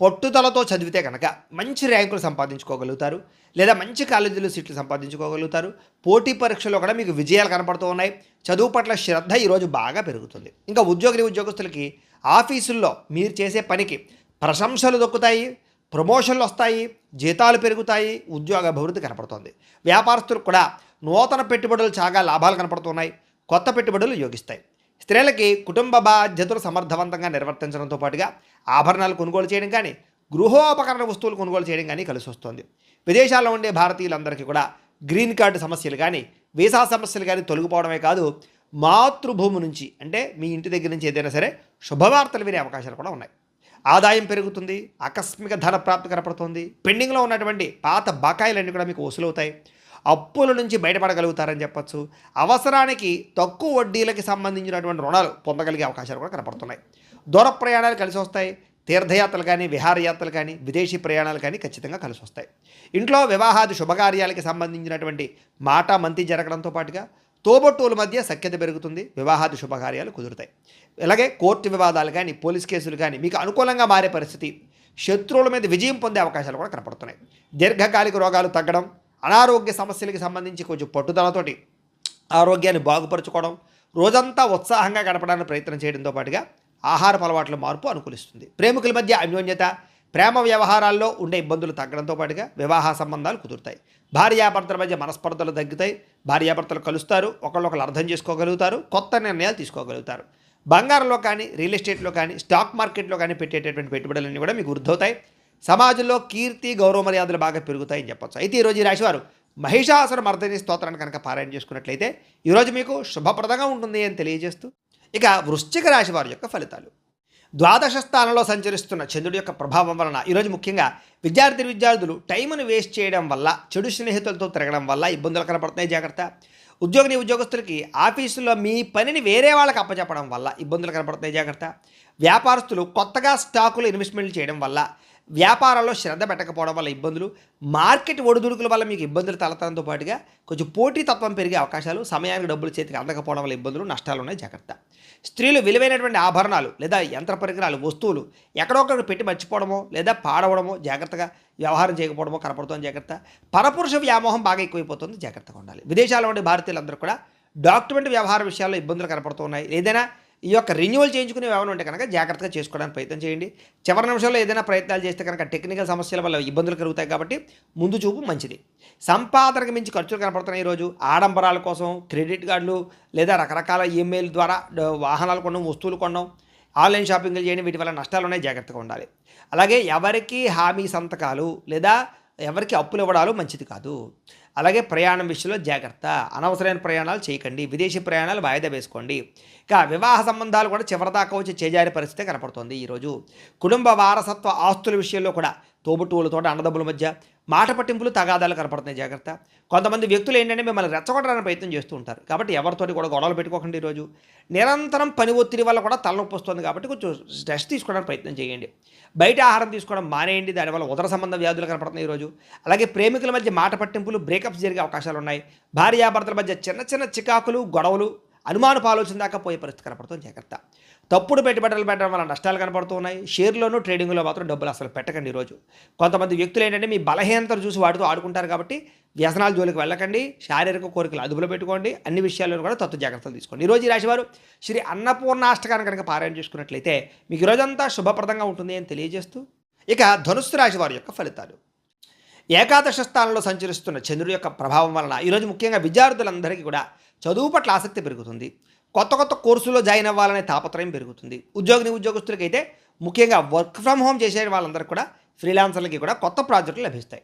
పట్టుదలతో చదివితే కనుక మంచి ర్యాంకులు సంపాదించుకోగలుగుతారు, లేదా మంచి కాలేజీలో సీట్లు సంపాదించుకోగలుగుతారు. పోటీ పరీక్షలో కూడా మీకు విజయాలు కనపడుతూ ఉన్నాయి. చదువు పట్ల శ్రద్ధ ఈరోజు బాగా పెరుగుతుంది. ఇంకా ఉద్యోగస్తులకి ఆఫీసుల్లో మీరు చేసే పనికి ప్రశంసలు దొక్కుతాయి, ప్రమోషన్లు వస్తాయి, జీతాలు పెరుగుతాయి, ఉద్యోగ అభివృద్ధి కనపడుతుంది. వ్యాపారస్తులకు కూడా నూతన పెట్టుబడులు చాలా లాభాలు కనపడుతున్నాయి, కొత్త పెట్టుబడులు యోగిస్తాయి. స్త్రీలకి కుటుంబ బాధ్యతలు సమర్థవంతంగా నిర్వర్తించడంతో పాటుగా ఆభరణాలు కొనుగోలు చేయడం కానీ, గృహోపకరణ వస్తువులు కొనుగోలు చేయడం కానీ కలిసి వస్తుంది. విదేశాల్లో ఉండే భారతీయులందరికీ కూడా గ్రీన్ కార్డు సమస్యలు కానీ, వీసా సమస్యలు కానీ తొలగిపోవడమే కాదు, మాతృభూమి నుంచి అంటే మీ ఇంటి దగ్గర నుంచి ఏదైనా సరే శుభవార్తలు వినే అవకాశాలు కూడా ఉన్నాయి. ఆదాయం పెరుగుతుంది, ఆకస్మిక ధన ప్రాప్తి కనపడుతుంది. పెండింగ్లో ఉన్నటువంటి పాత బకాయిలన్నీ కూడా మీకు వసూలవుతాయి. అప్పుల నుంచి బయటపడగలుగుతారని చెప్పచ్చు. అవసరానికి తక్కువ వడ్డీలకి సంబంధించినటువంటి రుణాలు పొందగలిగే అవకాశాలు కూడా కనపడుతున్నాయి. దూర ప్రయాణాలు కలిసి వస్తాయి. తీర్థయాత్రలు కానీ, విహారయాత్రలు కానీ, విదేశీ ప్రయాణాలు కానీ ఖచ్చితంగా కలిసి వస్తాయి. ఇంట్లో వివాహాది శుభకార్యాలకి సంబంధించినటువంటి మాట మంతి జరగడంతో పాటుగా తోబొట్టువుల మధ్య సఖ్యత పెరుగుతుంది, వివాహాది శుభకార్యాలు కుదురుతాయి. అలాగే కోర్టు వివాదాలు కానీ, పోలీస్ కేసులు కానీ మీకు అనుకూలంగా మారే పరిస్థితి, శత్రువుల మీద విజయం పొందే అవకాశాలు కూడా కనపడుతున్నాయి. దీర్ఘకాలిక రోగాలు తగ్గడం, అనారోగ్య సమస్యలకి సంబంధించి కొంచెం పట్టుదలతోటి ఆరోగ్యాన్ని బాగుపరుచుకోవడం, రోజంతా ఉత్సాహంగా గడపడానికి ప్రయత్నం చేయడంతో పాటుగా ఆహారపు అలవాట్ల మార్పు అనుకూలిస్తుంది. ప్రేమికుల మధ్య అన్యోన్యత, ప్రేమ వ్యవహారాల్లో ఉండే ఇబ్బందులు తగ్గడంతో పాటుగా వివాహ సంబంధాలు కుదురుతాయి. భార్యాభర్తల మధ్య మనస్పర్ధలు తగ్గుతాయి. భార్యాభర్తలు కలుస్తారు, ఒకళ్ళొకళ్ళు అర్థం చేసుకోగలుగుతారు, కొత్త నిర్ణయాలు తీసుకోగలుగుతారు. బంగారంలో కానీ, రియల్ ఎస్టేట్లో కానీ, స్టాక్ మార్కెట్లో కానీ పెట్టేటటువంటి పెట్టుబడులన్నీ కూడా మీకు వృద్ధవుతాయి. సమాజంలో కీర్తి, గౌరవ మర్యాదలు బాగా పెరుగుతాయని చెప్పచ్చు. అయితే ఈరోజు ఈ రాశివారు మహిషాసుర మర్దిని స్తోత్రాన్ని కనుక పారాయణ చేసుకున్నట్లయితే ఈరోజు మీకు శుభప్రదంగా ఉంటుంది అని తెలియజేస్తూ, ఇక వృశ్చిక రాశి వారి యొక్క ఫలితాలు. ద్వాదశ స్థానంలో సంచరిస్తున్న చంద్రుడి యొక్క ప్రభావం వలన ఈరోజు ముఖ్యంగా విద్యార్థులు టైంను వేస్ట్ చేయడం వల్ల, చెడు స్నేహితులతో తిరగడం వల్ల ఇబ్బందులు కనపడుతున్నాయి, జాగ్రత్త. ఉద్యోగస్తులకి ఆఫీసులో మీ పనిని వేరే వాళ్ళకి అప్పచెప్పడం వల్ల ఇబ్బందులు కనపడుతున్నాయి, జాగ్రత్త. వ్యాపారస్తులు కొత్తగా స్టాకులు ఇన్వెస్ట్మెంట్లు చేయడం వల్ల, వ్యాపారాల్లో శ్రద్ధ పెట్టకపోవడం వల్ల ఇబ్బందులు, మార్కెట్ ఒడిదుడుకుల వల్ల మీకు ఇబ్బందులు తలెత్తడంతో పాటుగా కొంచెం పోటీతత్వం పెరిగే అవకాశాలు, సమయానికి డబ్బులు చేతికి అందకపోవడం వల్ల ఇబ్బందులు, నష్టాలు ఉన్నాయి, జాగ్రత్త. స్త్రీలు విలువైనటువంటి ఆభరణాలు లేదా యంత్ర పరికరాలు, వస్తువులు ఎక్కడొక్కడ పెట్టి మర్చిపోవడమో లేదా పాడవడమో, జాగ్రత్తగా వ్యవహారం చేయకపోవడమో కనపడుతుంది, జాగ్రత్త. పరపురుష వ్యామోహం బాగా ఎక్కువైపోతుంది, జాగ్రత్తగా ఉండాలి. విదేశాల్లో ఉండే భారతీయులందరూ కూడా డాక్యుమెంట్ వ్యవహార విషయాల్లో ఇబ్బందులు కనపడుతున్నాయి. ఏదైనా ఈ యొక్క రెన్యువల్ చేయించుకునే వ్యవహారం ఉంటే కనుక జాగ్రత్తగా చేసుకోవడానికి ప్రయత్నం చేయండి. చివరి నిమిషంలో ఏదైనా ప్రయత్నాలు చేస్తే కనుక టెక్నికల్ సమస్యల వల్ల ఇబ్బందులు కలుగుతాయి కాబట్టి ముందు చూపు మంచిది. సంపాదనకు మించి ఖర్చులు కనపడుతున్నాయి ఈరోజు. ఆడంబరాల కోసం క్రెడిట్ కార్డులు లేదా రకరకాల ఈమెయిల్ ద్వారా వాహనాలు కొనడం, వస్తువులు కొనడం, ఆన్లైన్ షాపింగ్లు చేయడం, వీటి వల్ల నష్టాలు ఉన్నాయి, జాగ్రత్తగా ఉండాలి. అలాగే ఎవరికి హామీ సంతకాలు లేదా ఎవరికి అప్పులు ఇవ్వడాలు మంచిది కాదు. అలాగే ప్రయాణం విషయంలో జాగ్రత్త, అనవసరమైన ప్రయాణాలు చేయకండి, విదేశీ ప్రయాణాలు వాయిదా వేసుకోండి. ఇక వివాహ సంబంధాలు కూడా చివరిదాకా వచ్చి చేజారి పరిస్థితి కనపడుతోంది ఈరోజు. కుటుంబ వారసత్వ ఆస్తుల విషయంలో కూడా తోబుట్టువులతో అన్నదమ్ముల మధ్య మాట పట్టింపులు తగాదాలు కనపడుతున్నాయి, జాగ్రత్త. కొంతమంది వ్యక్తులు ఏంటంటే మిమ్మల్ని రెచ్చగొట్టడానికి ప్రయత్నం చేస్తూ ఉంటారు, కాబట్టి ఎవరితోటి కూడా గొడవలు పెట్టుకోకండి. ఈరోజు నిరంతరం పని ఒత్తిడి వల్ల కూడా తలనొప్పి వస్తుంది, కాబట్టి కొంచెం స్ట్రెస్ తీసుకోవడానికి ప్రయత్నం చేయండి. బయట ఆహారం తీసుకోవడం మానేయండి, దానివల్ల ఉదర సంబంధ వ్యాధులు కనపడుతున్నాయి ఈరోజు. అలాగే ప్రేమికుల మధ్య మాట పట్టింపులు, బ్రేకప్స్ జరిగే అవకాశాలు ఉన్నాయి. భార్యాభర్తల మధ్య చిన్న చిన్న చికాకులు, గొడవలు, అనుమానపు ఆలోచన దాకా పోయే పరిస్థితి కనపడుతుంది, జాగ్రత్త. తప్పుడు పెట్టుబడులు పెట్టడం వల్ల నష్టాలు కనపడుతూ ఉన్నాయి. షేర్లోనూ ట్రేడింగ్లో మాత్రం డబ్బులు అసలు పెట్టకండి ఈరోజు. కొంతమంది వ్యక్తులు ఏంటంటే మీ బలహీనతను చూసి వాటితో ఆడుకుంటారు, కాబట్టి వ్యసనాల జోలికి వెళ్ళకండి. శారీరక కోరికలు అదుపులో పెట్టుకోండి. అన్ని విషయాల్లో కూడా తత్వ జాగ్రత్తలు తీసుకోండి. ఈరోజు ఈ రాశివారు శ్రీ అన్నపూర్ణాష్టకాన్ని కనుక పారాయణ చేసుకున్నట్లయితే మీకు ఈరోజంతా శుభప్రదంగా ఉంటుంది అని తెలియజేస్తూ, ఇక ధనుస్సు రాశి వారి యొక్క ఫలితాలు. ఏకాదశ స్థానంలో సంచరిస్తున్న చంద్రుడి యొక్క ప్రభావం వలన ఈరోజు ముఖ్యంగా విద్యార్థులందరికీ కూడా చదువు పట్ల ఆసక్తి పెరుగుతుంది. కొత్త కొత్త కోర్సులో జాయిన్ అవ్వాలనే తాపత్రయం పెరుగుతుంది. ఉద్యోగస్తులకైతే ముఖ్యంగా వర్క్ ఫ్రమ్ హోమ్ చేసే వాళ్ళందరికీ కూడా, ఫ్రీలాన్సర్లకి కూడా కొత్త ప్రాజెక్టులు లభిస్తాయి.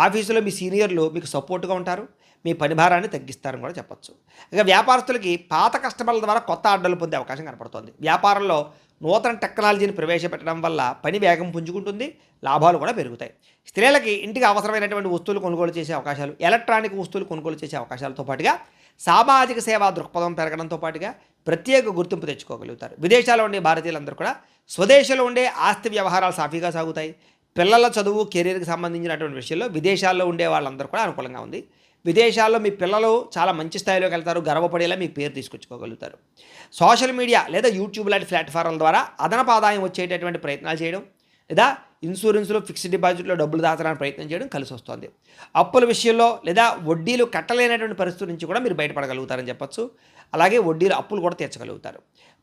ఆఫీసులో మీ సీనియర్లు మీకు సపోర్ట్గా ఉంటారు, మీ పని భారాన్ని తగ్గిస్తారని కూడా చెప్పచ్చు. ఇక వ్యాపారస్తులకి పాత కస్టమర్ల ద్వారా కొత్త ఆర్డర్లు పొందే అవకాశం కనపడుతోంది. వ్యాపారంలో నూతన టెక్నాలజీని ప్రవేశపెట్టడం వల్ల పని వేగం పుంజుకుంటుంది, లాభాలు కూడా పెరుగుతాయి. స్త్రీలకి ఇంటికి అవసరమైనటువంటి వస్తువులు కొనుగోలు చేసే అవకాశాలు, ఎలక్ట్రానిక్ వస్తువులు కొనుగోలు చేసే అవకాశాలతో పాటుగా సామాజిక సేవా దృక్పథం పెరగడంతో పాటుగా ప్రత్యేక గుర్తింపు తెచ్చుకోగలుగుతారు. విదేశాల్లో ఉండే భారతీయులందరూ కూడా స్వదేశంలో ఉండే ఆస్తి వ్యవహారాలు సాఫీగా సాగుతాయి. పిల్లల చదువు, కెరీర్కి సంబంధించినటువంటి విషయంలో విదేశాల్లో ఉండే వాళ్ళందరూ కూడా అనుకూలంగా ఉంది. విదేశాల్లో మీ పిల్లలు చాలా మంచి స్థాయిలోకి వెళ్తారు, గర్వపడేలా మీ పేరు తీసుకొచ్చుకోగలుగుతారు. సోషల్ మీడియా లేదా యూట్యూబ్ లాంటి ప్లాట్ఫామ్ల ద్వారా అదనపు ఆదాయం వచ్చేటటువంటి ప్రయత్నాలు చేయడం, లేదా ఇన్సూరెన్స్లో, ఫిక్స్డ్ డిపాజిట్లో డబ్బులు దాచడానికి ప్రయత్నం చేయడం కలిసి వస్తుంది. అప్పుల విషయంలో లేదా వడ్డీలు కట్టలేనటువంటి పరిస్థితి నుంచి కూడా మీరు బయటపడగలుగుతారని చెప్పొచ్చు. అలాగే వడ్డీలు, అప్పులు కూడా తీర్చగలుగుతారు.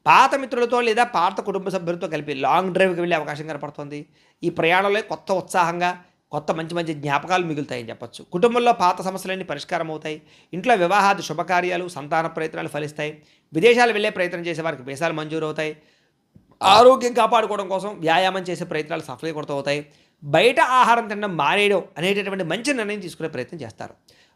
పాత మిత్రులతో లేదా పాత కుటుంబ సభ్యులతో కలిపి లాంగ్ డ్రైవ్కి వెళ్ళే అవకాశం కనపడుతుంది. ఈ ప్రయాణంలో కొత్త ఉత్సాహంగా, కొత్త మంచి మంచి జ్ఞాపకాలు మిగులుతాయని చెప్పొచ్చు. కుటుంబంలో పాత సమస్యలన్నీ పరిష్కారం అవుతాయి. ఇంట్లో వివాహాది శుభకార్యాలు, సంతాన ప్రయత్నాలు ఫలిస్తాయి. విదేశాలు వెళ్ళే ప్రయత్నం చేసే వారికి వీసాలు మంజూరు అవుతాయి. ఆరోగ్యం కాపాడుకోవడం కోసం వ్యాయామం చేసే ప్రయత్నాలు సఫలీకృతమవుతాయి. బయట ఆహారం తినడం మానేయడం అనేటటువంటి మంచి నిర్ణయం తీసుకునే ప్రయత్నం చేస్తారు.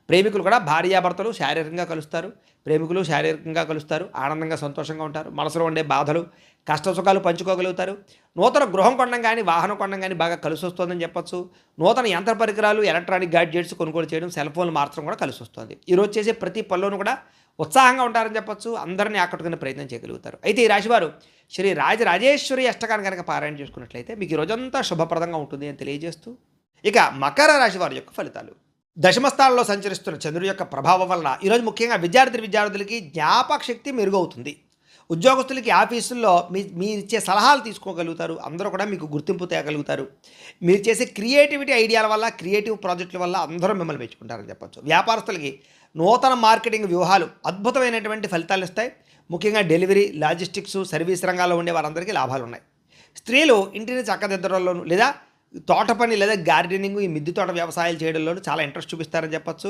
ప్రేమికులు కూడా భార్యాభర్తలు శారీరకంగా కలుస్తారు. ప్రేమికులు శారీరకంగా కలుస్తారు, ఆనందంగా సంతోషంగా ఉంటారు. మనసులో ఉండే బాధలు, కష్టసుఖాలు పంచుకోగలుగుతారు. నూతన గృహం కొనడం కానీ, వాహనం కొనడం కానీ బాగా కలిసి వస్తుందని చెప్పొచ్చు. నూతన యంత్ర పరికరాలు, ఎలక్ట్రానిక్ గ్యాడ్జెట్స్ కొనుగోలు చేయడం, సెల్ ఫోన్లు మార్చడం కూడా కలిసి వస్తుంది. ఈరోజు చేసే ప్రతి పనిలోనూ కూడా ఉత్సాహంగా ఉంటారని చెప్పొచ్చు. అందరినీ ఆకట్టుకునే ప్రయత్నం చేయగలుగుతారు. అయితే ఈ రాశివారు శ్రీ రాజరాజేశ్వరి అష్టకాన్ని కనుక పారాయణ చేసుకున్నట్లయితే మీకు ఈ రోజంతా శుభప్రదంగా ఉంటుంది అని తెలియజేస్తూ, ఇక మకర రాశి వారి యొక్క ఫలితాలు. దశమస్థానంలో సంచరిస్తున్న చంద్రుడి యొక్క ప్రభావం వలన ఈరోజు ముఖ్యంగా విద్యార్థులకి జ్ఞాపక శక్తి మెరుగవుతుంది. ఉద్యోగస్తులకి ఆఫీసుల్లో మీరు ఇచ్చే సలహాలు తీసుకోగలుగుతారు. అందరూ కూడా మీకు గుర్తింపు తేగలుగుతారు. మీరు చేసే క్రియేటివిటీ ఐడియాల వల్ల, క్రియేటివ్ ప్రాజెక్టుల వల్ల అందరూ మిమ్మల్ని మెచ్చుకుంటారని చెప్పొచ్చు. వ్యాపారస్తులకి నూతన మార్కెటింగ్ వ్యూహాలు అద్భుతమైనటువంటి ఫలితాలు ఇస్తాయి. ముఖ్యంగా డెలివరీ, లాజిస్టిక్స్, సర్వీస్ రంగాల్లో ఉండే వారందరికీ లాభాలు ఉన్నాయి. స్త్రీలు ఇంటిని చక్కదిద్దడంలోనూ లేదా తోట పని లేదా గార్డెనింగ్, ఈ మిద్దె తోట వ్యవసాయాలు చేయడంలోనూ చాలా ఇంట్రెస్ట్ చూపిస్తారని చెప్పొచ్చు.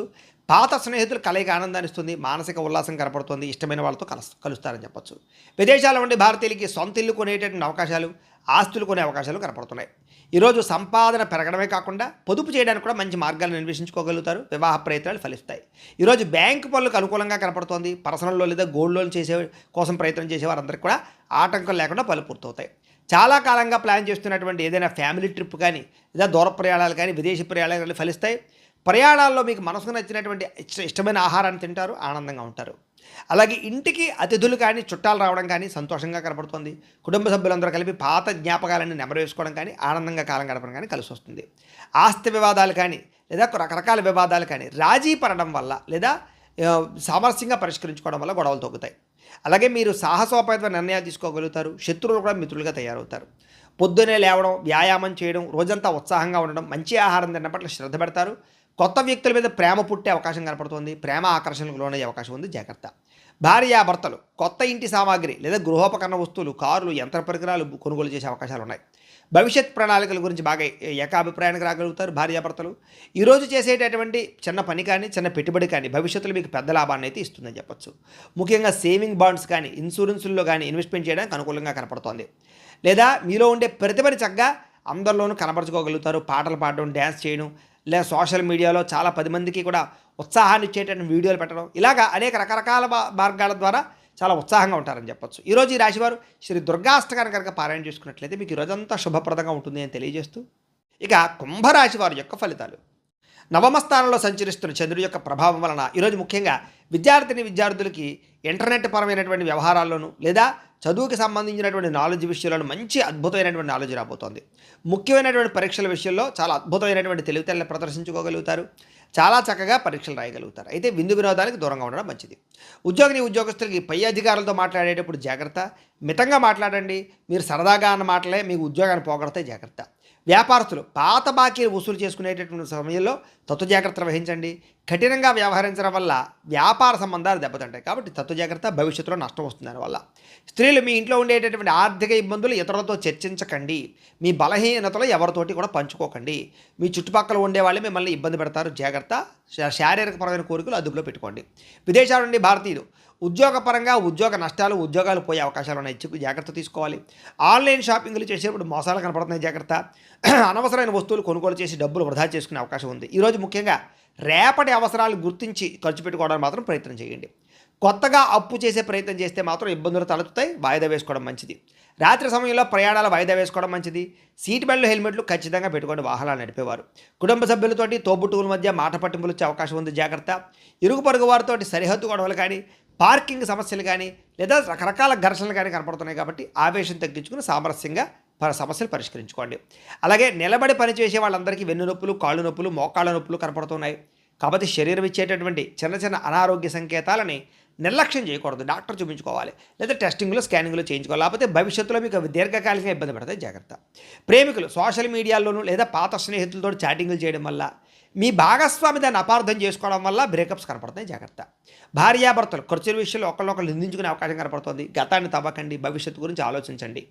పాత స్నేహితులు కలయిక ఆనందాన్ని ఇస్తుంది, మానసిక ఉల్లాసం కనపడుతుంది, ఇష్టమైన వాళ్ళతో కలుస్తారని చెప్పొచ్చు. విదేశాల్లో ఉండే భారతీయులకి సొంత ఇల్లు కొనేటటువంటి అవకాశాలు, ఆస్తులు కొనే అవకాశాలు కనపడుతున్నాయి. ఈరోజు సంపాదన పెరగడమే కాకుండా పొదుపు చేయడానికి కూడా మంచి మార్గాలను అన్వేషించుకోగలుగుతారు. వివాహ ప్రయత్నాలు ఫలిస్తాయి. ఈరోజు బ్యాంకు పనులకు అనుకూలంగా కనపడుతోంది. పర్సనల్ లోన్ లేదా గోల్డ్ లోన్ చేసే కోసం ప్రయత్నం చేసేవారందరికీ కూడా ఆటంకం లేకుండా పనులు పూర్తవుతాయి. చాలా కాలంగా ప్లాన్ చేస్తున్నటువంటి ఏదైనా ఫ్యామిలీ ట్రిప్ కానీ, లేదా దూర ప్రయాణాలు కానీ, విదేశీ ప్రయాణాలు కానీ ఫలిస్తాయి. ప్రయాణాల్లో మీకు మనసుకు నచ్చినటువంటి ఇష్టమైన ఆహారాన్ని తింటారు, ఆనందంగా ఉంటారు. అలాగే ఇంటికి అతిథులు కానీ, చుట్టాలు రావడం కానీ సంతోషంగా కనపడుతుంది. కుటుంబ సభ్యులందరూ కలిపి పాత జ్ఞాపకాలన్నీ నెమరు వేసుకోవడం కానీ, ఆనందంగా కాలం గడపడం కానీ కలిసి వస్తుంది. ఆస్తి వివాదాలు కానీ, లేదా రకరకాల వివాదాలు కానీ రాజీ పడడం వల్ల, లేదా సామరస్యంగా పరిష్కరించుకోవడం వల్ల గొడవలు తగ్గుతాయి. అలాగే మీరు సాహసోపేతమైన నిర్ణయాలు తీసుకోగలుగుతారు. శత్రువులు కూడా మిత్రులుగా తయారవుతారు. పొద్దునే లేవడం, వ్యాయామం చేయడం, రోజంతా ఉత్సాహంగా ఉండడం, మంచి ఆహారం తినడం పట్ల శ్రద్ధ పెడతారు. కొత్త వ్యక్తుల మీద ప్రేమ పుట్టే అవకాశం కనపడుతుంది. ప్రేమ ఆకర్షణకు లోనయ్యే అవకాశం ఉంది, జాగ్రత్త. భార్యాభర్తలు కొత్త ఇంటి సామాగ్రి లేదా గృహోపకరణ వస్తువులు, కార్లు, యంత్ర పరికరాలు కొనుగోలు చేసే అవకాశాలు ఉన్నాయి. భవిష్యత్ ప్రణాళికల గురించి బాగా ఏకాభిప్రాయానికి రాగలుగుతారు భార్యాభర్తలు. ఈరోజు చేసేటటువంటి చిన్న పని కానీ, చిన్న పెట్టుబడి కానీ భవిష్యత్తులో మీకు పెద్ద లాభాన్ని అయితే ఇస్తుందని చెప్పొచ్చు. ముఖ్యంగా సేవింగ్ బాండ్స్ కానీ, ఇన్సూరెన్సుల్లో కానీ ఇన్వెస్ట్మెంట్ చేయడానికి అనుకూలంగా కనపడుతోంది. లేదా మీలో ఉండే ప్రతిభని చక్కగా అందరిలోనూ కనపరచుకోగలుగుతారు. పాటలు పాడడం, డ్యాన్స్ చేయడం, లేదా సోషల్ మీడియాలో చాలా 10 మందికి కూడా ఉత్సాహాన్ని ఇచ్చేటటువంటి వీడియోలు పెట్టడం, ఇలాగా అనేక రకరకాల మార్గాల ద్వారా చాలా ఉత్సాహంగా ఉంటారని చెప్పొచ్చు. ఈరోజు ఈ రాశివారు శ్రీ దుర్గాష్టకాన్ని కనుక పారాయణ చేసుకున్నట్లయితే మీకు ఈ రోజంతా శుభప్రదంగా ఉంటుంది అని తెలియజేస్తూ, ఇక కుంభరాశి వారి యొక్క ఫలితాలు. నవమ స్థానంలో సంచరిస్తున్న చంద్రుడి యొక్క ప్రభావం వలన ఈరోజు ముఖ్యంగా విద్యార్థులకి ఇంటర్నెట్ పరమైనటువంటి వ్యవహారాల్లోనూ లేదా చదువుకి సంబంధించినటువంటి నాలెడ్జ్ విషయాలను మంచి అద్భుతమైనటువంటి నాలెడ్జ్ రాబోతోంది. ముఖ్యమైనటువంటి పరీక్షల విషయంలో చాలా అద్భుతమైనటువంటి తెలివితేటలు ప్రదర్శించుకోగలుగుతారు. చాలా చక్కగా పరీక్షలు రాయగలుగుతారు. అయితే విందు వినోదానికి దూరంగా ఉండడం మంచిది. ఉద్యోగస్తులకి పై అధికారులతో మాట్లాడేటప్పుడు జాగ్రత్త. మితంగా మాట్లాడండి. మీరు సరదాగా అన్న మాటలే మీకు ఉద్యోగాన్ని పోగొడతాయి, జాగ్రత్త. వ్యాపారస్తులు పాత బాకీలు వసూలు చేసుకునేటటువంటి సమయంలో తత్వ జాగ్రత్తలు వహించండి. కఠినంగా వ్యవహరించడం వల్ల వ్యాపార సంబంధాలు దెబ్బతింటాయి. కాబట్టి తత్వ జాగ్రత్త, భవిష్యత్తులో నష్టం వస్తుంది దానివల్ల. స్త్రీలు మీ ఇంట్లో ఉండేటటువంటి ఆర్థిక ఇబ్బందులు ఇతరులతో చర్చించకండి. మీ బలహీనతలు ఎవరితోటి కూడా పంచుకోకండి. మీ చుట్టుపక్కల ఉండేవాళ్ళు మిమ్మల్ని ఇబ్బంది పెడతారు, జాగ్రత్త. శారీరకపరమైన కోరికలు అదుపులో పెట్టుకోండి. విదేశాల నుండి భారతీయులు ఉద్యోగపరంగా ఉద్యోగ నష్టాలు, ఉద్యోగాలు పోయే అవకాశాలు ఉన్నాయి, జాగ్రత్త తీసుకోవాలి. ఆన్లైన్ షాపింగ్లు చేసేటప్పుడు మోసాలు కనపడుతున్నాయి, జాగ్రత్త. అనవసరమైన వస్తువులు కొనుగోలు చేసి డబ్బులు వృధా చేసుకునే అవకాశం ఉంది. ఈరోజు ముఖ్యంగా రేపటి అవసరాలు గుర్తించి ఖర్చు పెట్టుకోవడానికి మాత్రం ప్రయత్నం చేయండి. కొత్తగా అప్పు చేసే ప్రయత్నం చేస్తే మాత్రం ఇబ్బందులు తలెత్తుతాయి. వాయిదా వేసుకోవడం మంచిది. రాత్రి సమయంలో ప్రయాణాలు వాయిదా వేసుకోవడం మంచిది. సీట్ బెల్ట్, హెల్మెట్లు ఖచ్చితంగా పెట్టుకోండి వాహనాలు నడిపేవారు. కుటుంబ సభ్యులతోటి తోబుట్టువుల మధ్య మాట పట్టింపులు వచ్చే అవకాశం ఉంది, జాగ్రత్త. ఇరుగు పొరుగు వారితో సరిహద్దు గొడవలు కానీ, పార్కింగ్ సమస్యలు కానీ, లేదా రకరకాల ఘర్షణలు కానీ కనపడుతున్నాయి. కాబట్టి ఆవేశం తగ్గించుకుని సామరస్యంగా సమస్యలు పరిష్కరించుకోండి. అలాగే నిలబడి పనిచేసే వాళ్ళందరికీ వెన్ను నొప్పులు, కాళ్ళు నొప్పులు, మోకాళ్ళ నొప్పులు కనపడుతున్నాయి. కాబట్టి శరీరం ఇచ్చేటటువంటి చిన్న చిన్న అనారోగ్య సంకేతాలని నిర్లక్ష్యం చేయకూడదు. డాక్టర్ చూపించుకోవాలి, లేదా టెస్టింగ్లో, స్కానింగ్లో చేయించుకోవాలి. లేకపోతే భవిష్యత్తులో మీకు దీర్ఘకాలికంగా ఇబ్బంది పడతాయి, జాగ్రత్త. ప్రేమికులు సోషల్ మీడియాలోనూ లేదా పాత స్నేహితులతో చాటింగ్లు చేయడం వల్ల, మీ భాగస్వామి దాన్ని అపార్థం చేసుకోవడం వల్ల బ్రేకప్స్ కనపడుతున్నాయి, జాగ్రత్త. భార్యాభర్తలు ఖర్చుల విషయంలో ఒకళ్ళొకళ్ళు నిందించుకునే అవకాశం కనపడుతుంది. గతాన్ని తవ్వకండి, భవిష్యత్తు గురించి ఆలోచించండి.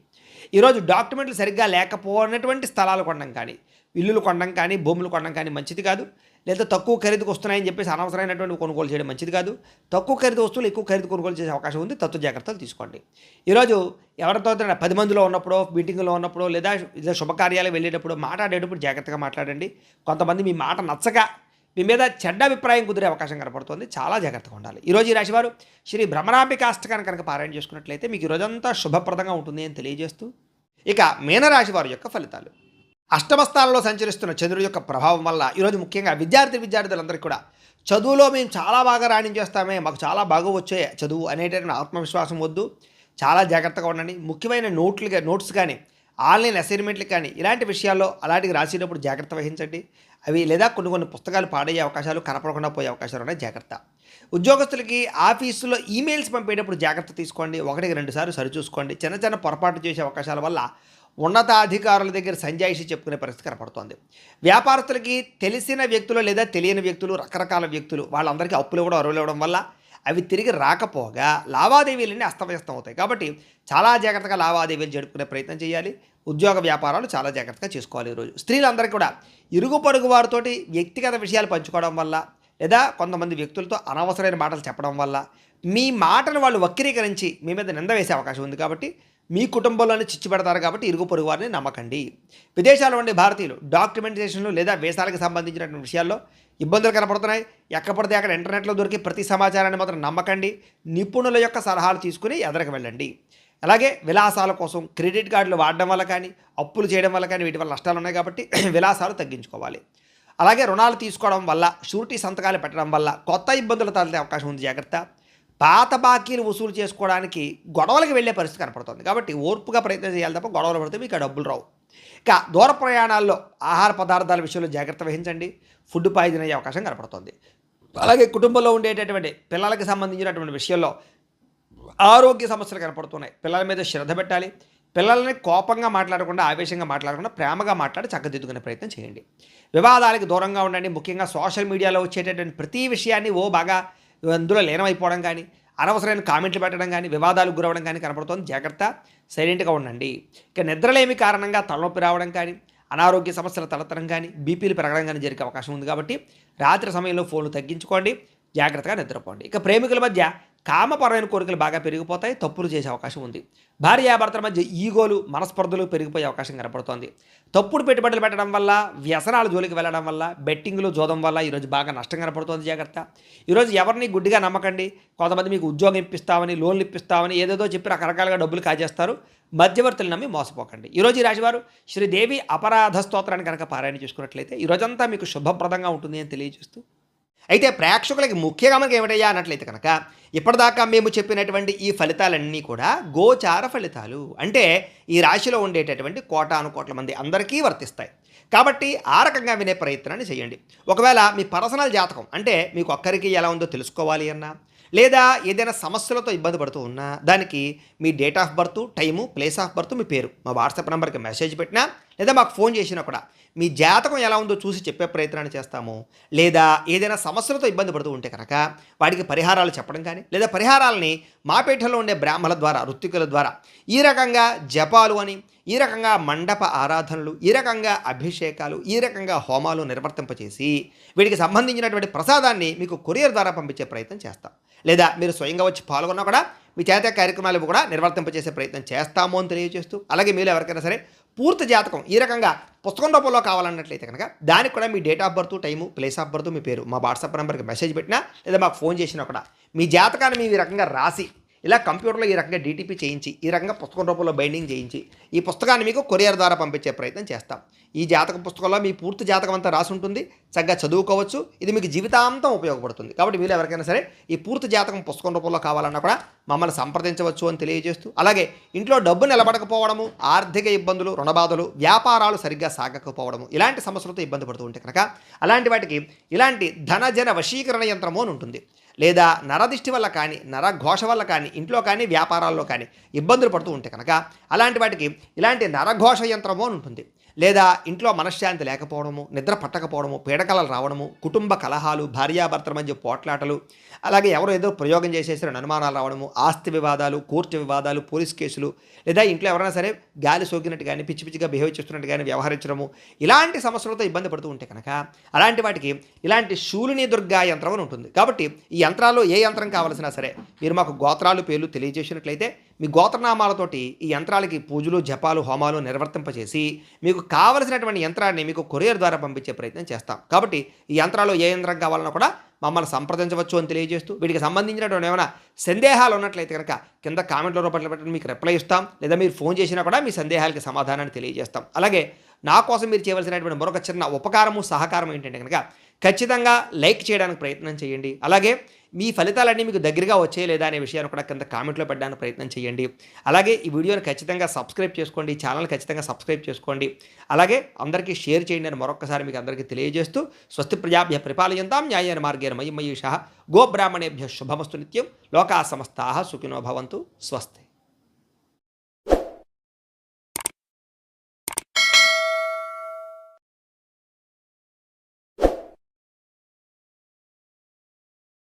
ఈరోజు డాక్యుమెంట్లు సరిగ్గా లేకపోయినటువంటి స్థలాలు కొనడం కానీ, ఇల్లులు కొనడం కానీ, భూములు కొనడం కానీ మంచిది కాదు. లేదా తక్కువ ఖరీదుకు వస్తున్నాయని చెప్పేసి అనవసరమైనటువంటి కొనుగోలు చేయడం మంచిది కాదు. తక్కువ ఖరీదు వస్తువులు ఎక్కువ ఖరీదు కొనుగోలు చేసే అవకాశం ఉంది. తత్వ జాగ్రత్తలు తీసుకోండి. ఈరోజు ఎవరితో 10 మందిలో ఉన్నప్పుడు, మీటింగ్లో ఉన్నప్పుడు, లేదా శుభకార్యాలకు వెళ్ళేటప్పుడు మాట్లాడేటప్పుడు జాగ్రత్తగా మాట్లాడండి. కొంతమంది మీ మాట నచ్చక మీ మీద చెడ్డ అభిప్రాయం కుదిరే అవకాశం కనపడుతుంది, చాలా జాగ్రత్తగా ఉండాలి. ఈరోజు ఈ రాశివారు శ్రీ భ్రమరాంబిక అష్టకాన్ని కనుక పారాయణ చేసుకున్నట్లయితే మీకు ఈరోజంతా శుభప్రదంగా ఉంటుంది అని తెలియజేస్తూ, ఇక మీనరాశి వారి యొక్క ఫలితాలు. అష్టమ స్థానంలో సంచరిస్తున్న చంద్రుడి యొక్క ప్రభావం వల్ల ఈరోజు ముఖ్యంగా విద్యార్థులందరికీ కూడా చదువులో మేము చాలా బాగా రాణించేస్తామే, మాకు చాలా బాగా వచ్చే చదువు అనేటటువంటి ఆత్మవిశ్వాసం వద్దు. చాలా జాగ్రత్తగా ఉండండి. ముఖ్యమైన నోట్స్ కానీ, ఆన్లైన్ అసైన్మెంట్లు కానీ, ఇలాంటి విషయాల్లో అలాంటివి రాసేటప్పుడు జాగ్రత్త వహించండి. అవి లేదా కొన్ని పుస్తకాలు పాడయ్యే అవకాశాలు, కనపడకుండా పోయే అవకాశాలు ఉన్నాయి, జాగ్రత్త. ఉద్యోగస్తులకి ఆఫీసులో ఈమెయిల్స్ పంపేటప్పుడు జాగ్రత్త తీసుకోండి. 1-2 సార్లు సరిచూసుకోండి. చిన్న పొరపాటు చేసే అవకాశాల వల్ల ఉన్నతాధికారుల దగ్గర సంజాయిషి చెప్పుకునే పరిస్థితి కనపడుతోంది. వ్యాపారస్తులకి తెలిసిన వ్యక్తులు లేదా తెలియని వ్యక్తులు, రకరకాల వ్యక్తులు వాళ్ళందరికీ అప్పులు ఇవ్వడం, అరువులు ఇవ్వడం వల్ల అవి తిరిగి రాకపోగా లావాదేవీలన్నీ అస్తవ్యస్తం అవుతాయి. కాబట్టి చాలా జాగ్రత్తగా లావాదేవీలు జరుపుకునే ప్రయత్నం చేయాలి. ఉద్యోగ వ్యాపారాలు చాలా జాగ్రత్తగా చేసుకోవాలి. ఈరోజు స్త్రీలందరికీ కూడా ఇరుగు పొరుగు వారితోటి వ్యక్తిగత విషయాలు పంచుకోవడం వల్ల, లేదా కొంతమంది వ్యక్తులతో అనవసరమైన మాటలు చెప్పడం వల్ల మీ మాటను వాళ్ళు వక్రీకరించి మీ మీద నింద వేసే అవకాశం ఉంది. కాబట్టి మీ కుటుంబంలోనే చిచ్చు పెడతారు. కాబట్టి ఇరుగు పొరుగు వారిని నమ్మకండి. విదేశాల్లో ఉండే భారతీయులు డాక్యుమెంటేషన్లు లేదా వీసాలకు సంబంధించినటువంటి విషయాల్లో ఇబ్బందులు కనపడుతున్నాయి. ఎక్కడిపడితే అక్కడ ఇంటర్నెట్లో దొరికి ప్రతి సమాచారాన్ని మాత్రం నమ్మకండి. నిపుణుల యొక్క సలహాలు తీసుకుని ఎదరకు వెళ్ళండి. అలాగే విలాసాల కోసం క్రెడిట్ కార్డులు వాడడం వల్ల కానీ, అప్పులు చేయడం వల్ల కానీ వీటి వల్ల నష్టాలు ఉన్నాయి. కాబట్టి విలాసాలు తగ్గించుకోవాలి. అలాగే రుణాలు తీసుకోవడం వల్ల, షూరిటీ సంతకాలు పెట్టడం వల్ల కొత్త ఇబ్బందులు తలెత్తే అవకాశం ఉంది, జాగ్రత్త. పాత బాకీలు వసూలు చేసుకోవడానికి గొడవలకు వెళ్ళే పరిస్థితి కనపడుతుంది. కాబట్టి ఓర్పుగా ప్రయత్నం చేయాలి తప్ప గొడవలు పడితే మీకు డబ్బులు రావు. ఇక దూర ప్రయాణాల్లో ఆహార పదార్థాల విషయంలో జాగ్రత్త వహించండి. ఫుడ్ పాయిజన్ అయ్యే అవకాశం కనపడుతుంది. అలాగే కుటుంబంలో ఉండేటటువంటి పిల్లలకి సంబంధించినటువంటి విషయంలో ఆరోగ్య సమస్యలు కనపడుతున్నాయి. పిల్లల మీద శ్రద్ధ పెట్టాలి. పిల్లల్ని కోపంగా మాట్లాడకుండా, ఆవేశంగా మాట్లాడకుండా ప్రేమగా మాట్లాడి చక్కదిద్దుకునే ప్రయత్నం చేయండి. వివాదాలకు దూరంగా ఉండండి. ముఖ్యంగా సోషల్ మీడియాలో వచ్చేటటువంటి ప్రతి విషయాన్ని బాగా అందులో లీనమైపోవడం కానీ, అనవసరమైన కామెంట్లు పెట్టడం కానీ, వివాదాలకు గురవడం కానీ కనపడుతుంది, జాగ్రత్త. సైలెంట్గా ఉండండి. ఇక నిద్రలేమి కారణంగా తలనొప్పి రావడం కానీ, అనారోగ్య సమస్యలు తలెత్తడం కానీ, బీపీలు పెరగడం కానీ జరిగే అవకాశం ఉంది. కాబట్టి రాత్రి సమయంలో ఫోన్లు తగ్గించుకోండి, జాగ్రత్తగా నిద్రపోండి. ఇక ప్రేమికుల మధ్య కామపరమైన కోరికలు బాగా పెరిగిపోతాయి, తప్పులు చేసే అవకాశం ఉంది. భార్యాభర్తల మధ్య ఈగోలు, మనస్పర్ధలు పెరిగిపోయే అవకాశం కనపడుతోంది. తప్పుడు పెట్టుబడులు పెట్టడం వల్ల, వ్యసనాల జోలికి వెళ్ళడం వల్ల, బెట్టింగ్లు, జోదం వల్ల ఈరోజు బాగా నష్టం కనపడుతోంది. జాగ్రత్త. ఈరోజు ఎవరిని గుడ్డిగా నమ్మకండి. కొంతమంది మీకు ఉద్యోగం ఇప్పిస్తామని, లోన్లు ఇప్పిస్తామని ఏదేదో చెప్పి రకరకాలుగా డబ్బులు కాజేస్తారు. మధ్యవర్తులు నమ్మి మోసపోకండి. ఈరోజు ఈ రాశివారు శ్రీదేవి అపరాధ స్తోత్రాన్ని కనుక పారాయణ చేసుకున్నట్లయితే ఈరోజంతా మీకు శుభప్రదంగా ఉంటుంది అని తెలియజేస్తూ, అయితే ప్రేక్షకులకి ముఖ్యంగా మనకి ఏమిటయ్యా అన్నట్లయితే కనుక ఇప్పటిదాకా మేము చెప్పినటువంటి ఈ ఫలితాలన్నీ కూడా గోచార ఫలితాలు, అంటే ఈ రాశిలో ఉండేటటువంటి కోటాను కోట్ల మంది అందరికీ వర్తిస్తాయి. కాబట్టి ఆ రకంగా వినే ప్రయత్నాన్ని చేయండి. ఒకవేళ మీ పర్సనల్ జాతకం అంటే మీకు ఒక్కరికి ఎలా ఉందో తెలుసుకోవాలి అన్నా, లేదా ఏదైనా సమస్యలతో ఇబ్బంది పడుతూ ఉన్నా, దానికి మీ date of birth, time, place of birth, మీ పేరు మా వాట్సాప్ నెంబర్కి మెసేజ్ పెట్టినా, లేదా మాకు ఫోన్ చేసినా కూడా మీ జాతకం ఎలా ఉందో చూసి చెప్పే ప్రయత్నాన్ని చేస్తాము. లేదా ఏదైనా సమస్యలతో ఇబ్బంది పడుతూ ఉంటే కనుక వాటికి పరిహారాలు చెప్పడం కానీ, లేదా పరిహారాలని మా పీఠంలో ఉండే బ్రాహ్మణుల ద్వారా, ఋత్వికుల ద్వారా ఈ రకంగా జపాలు అని, ఈ రకంగా మండప ఆరాధనలు, ఈ రకంగా అభిషేకాలు, ఈ రకంగా హోమాలు నిర్వర్తింపచేసి వీటికి సంబంధించినటువంటి ప్రసాదాన్ని మీకు కొరియర్ ద్వారా పంపించే ప్రయత్నం చేస్తాం. లేదా మీరు స్వయంగా వచ్చి పాల్గొన్నా కూడా మీ చేత కార్యక్రమాలు కూడా నిర్వర్తింపచేసే ప్రయత్నం చేస్తాము అని తెలియజేస్తూ, అలాగే మీరు ఎవరికైనా సరే పూర్తి జాతకం ఈ రకంగా పుస్తకం రూపంలో కావాలన్నట్లయితే కనుక దానికి కూడా మీ date of birth, time, place of birth, మీ పేరు మా వాట్సాప్ నెంబర్కి మెసేజ్ పెట్టినా, లేదా మాకు ఫోన్ చేసినా కూడా మీ జాతకాన్ని మేము ఈ రకంగా రాసి, ఇలా కంప్యూటర్లో ఈ రకంగా డీటీపీ చేయించి, ఈ రకంగా పుస్తకం రూపంలో బైండింగ్ చేయించి ఈ పుస్తకాన్ని మీకు కొరియర్ ద్వారా పంపించే ప్రయత్నం చేస్తాం. ఈ జాతక పుస్తకంలో మీ పూర్తి జాతకం అంతా రాసి ఉంటుంది. చక్కగా చదువుకోవచ్చు. ఇది మీకు జీవితాంతం ఉపయోగపడుతుంది. కాబట్టి మీరు ఎవరికైనా సరే ఈ పూర్తి జాతకం పుస్తకం రూపంలో కావాలన్నా కూడా మమ్మల్ని సంప్రదించవచ్చు అని తెలియజేస్తూ, అలాగే ఇంట్లో డబ్బు నిలబడకపోవడము, ఆర్థిక ఇబ్బందులు, రుణబాధలు, వ్యాపారాలు సరిగ్గా సాగకపోవడము, ఇలాంటి సమస్యలతో ఇబ్బంది పడుతూ ఉంటే కనుక అలాంటి వాటికి ఇలాంటి ధనజన వశీకరణ యంత్రము అని ఉంటుంది. లేదా నరదిష్టి వల్ల కానీ, నరఘోష వల్ల కానీ, ఇంట్లో కానీ వ్యాపారాల్లో కానీ ఇబ్బందులు పడుతూ ఉంటే కనుక అలాంటి వాటికి ఇలాంటి నరఘోష యంత్రము అని ఉంటుంది. లేదా ఇంట్లో మనశ్శాంతి లేకపోవడము, నిద్ర పట్టకపోవడము, పీడకలలు రావడము, కుటుంబ కలహాలు, భార్యాభర్తల మధ్య పోట్లాటలు, అలాగే ఎవరో ఏదో ప్రయోగం చేసేసిన అనుమానాలు రావడము, ఆస్తి వివాదాలు, కోర్టు వివాదాలు, పోలీస్ కేసులు, లేదా ఇంట్లో ఎవరైనా సరే గాలి సోకినట్టు కానీ, పిచ్చి పిచ్చిగా బిహేవ్ చేస్తున్నట్టు కానీ వ్యవహరించడము, ఇలాంటి సమస్యలతో ఇబ్బంది పడుతూ ఉంటే కనుక అలాంటి వాటికి ఇలాంటి శూలిని దుర్గా యంత్రం అని ఉంటుంది. కాబట్టి ఈ యంత్రాల్లో ఏ యంత్రం కావాల్సినా సరే మీరు మాకు గోత్రాలు, పేర్లు తెలియజేసినట్లయితే మీ గోత్రనామాలతోటి ఈ యంత్రాలకి పూజలు, జపాలు, హోమాలు నిర్వర్తింపచేసి మీకు కావలసినటువంటి యంత్రాన్ని మీకు కొరియర్ ద్వారా పంపించే ప్రయత్నం చేస్తాం. కాబట్టి ఈ యంత్రాలు ఏ యంత్రం కావాలన్నా కూడా మమ్మల్ని సంప్రదించవచ్చు అని తెలియజేస్తూ, వీటికి సంబంధించినటువంటి ఏమైనా సందేహాలు ఉన్నట్లయితే కనుక కింద కామెంట్ల రూపంలో పెట్టండి, మీకు రిప్లై ఇస్తాం. లేదా మీరు ఫోన్ చేసినా కూడా మీ సందేహాలకి సమాధానాన్ని తెలియజేస్తాం. అలాగే నా కోసం మీరు చేయవలసినటువంటి మరొక చిన్న ఉపకారము, సహకారం ఏంటంటే కనుక ఖచ్చితంగా లైక్ చేయడానికి ప్రయత్నం చేయండి. అలాగే మీ ఫలితాలన్నీ మీకు దగ్గరగా వచ్చాయి లేదా అనే విషయాన్ని కూడా కింద కామెంట్లో పెట్టడానికి ప్రయత్నం చేయండి. అలాగే ఈ వీడియోని ఖచ్చితంగా సబ్స్క్రైబ్ చేసుకోండి, ఛానల్ ఖచ్చితంగా సబ్స్క్రైబ్ చేసుకోండి. అలాగే అందరికీ షేర్ చేయండి అని మరొకసారి మీకు అందరికీ తెలియజేస్తూ, స్వస్తి ప్రజాభ్య పరిపాలయంతాం న్యాయేన మార్గేణ మయీషః గోబ్రాహ్మణేభ్య శుభమస్తు నిత్యం. లోకా సమస్తాః సుఖినో భవంతు. స్వస్తి.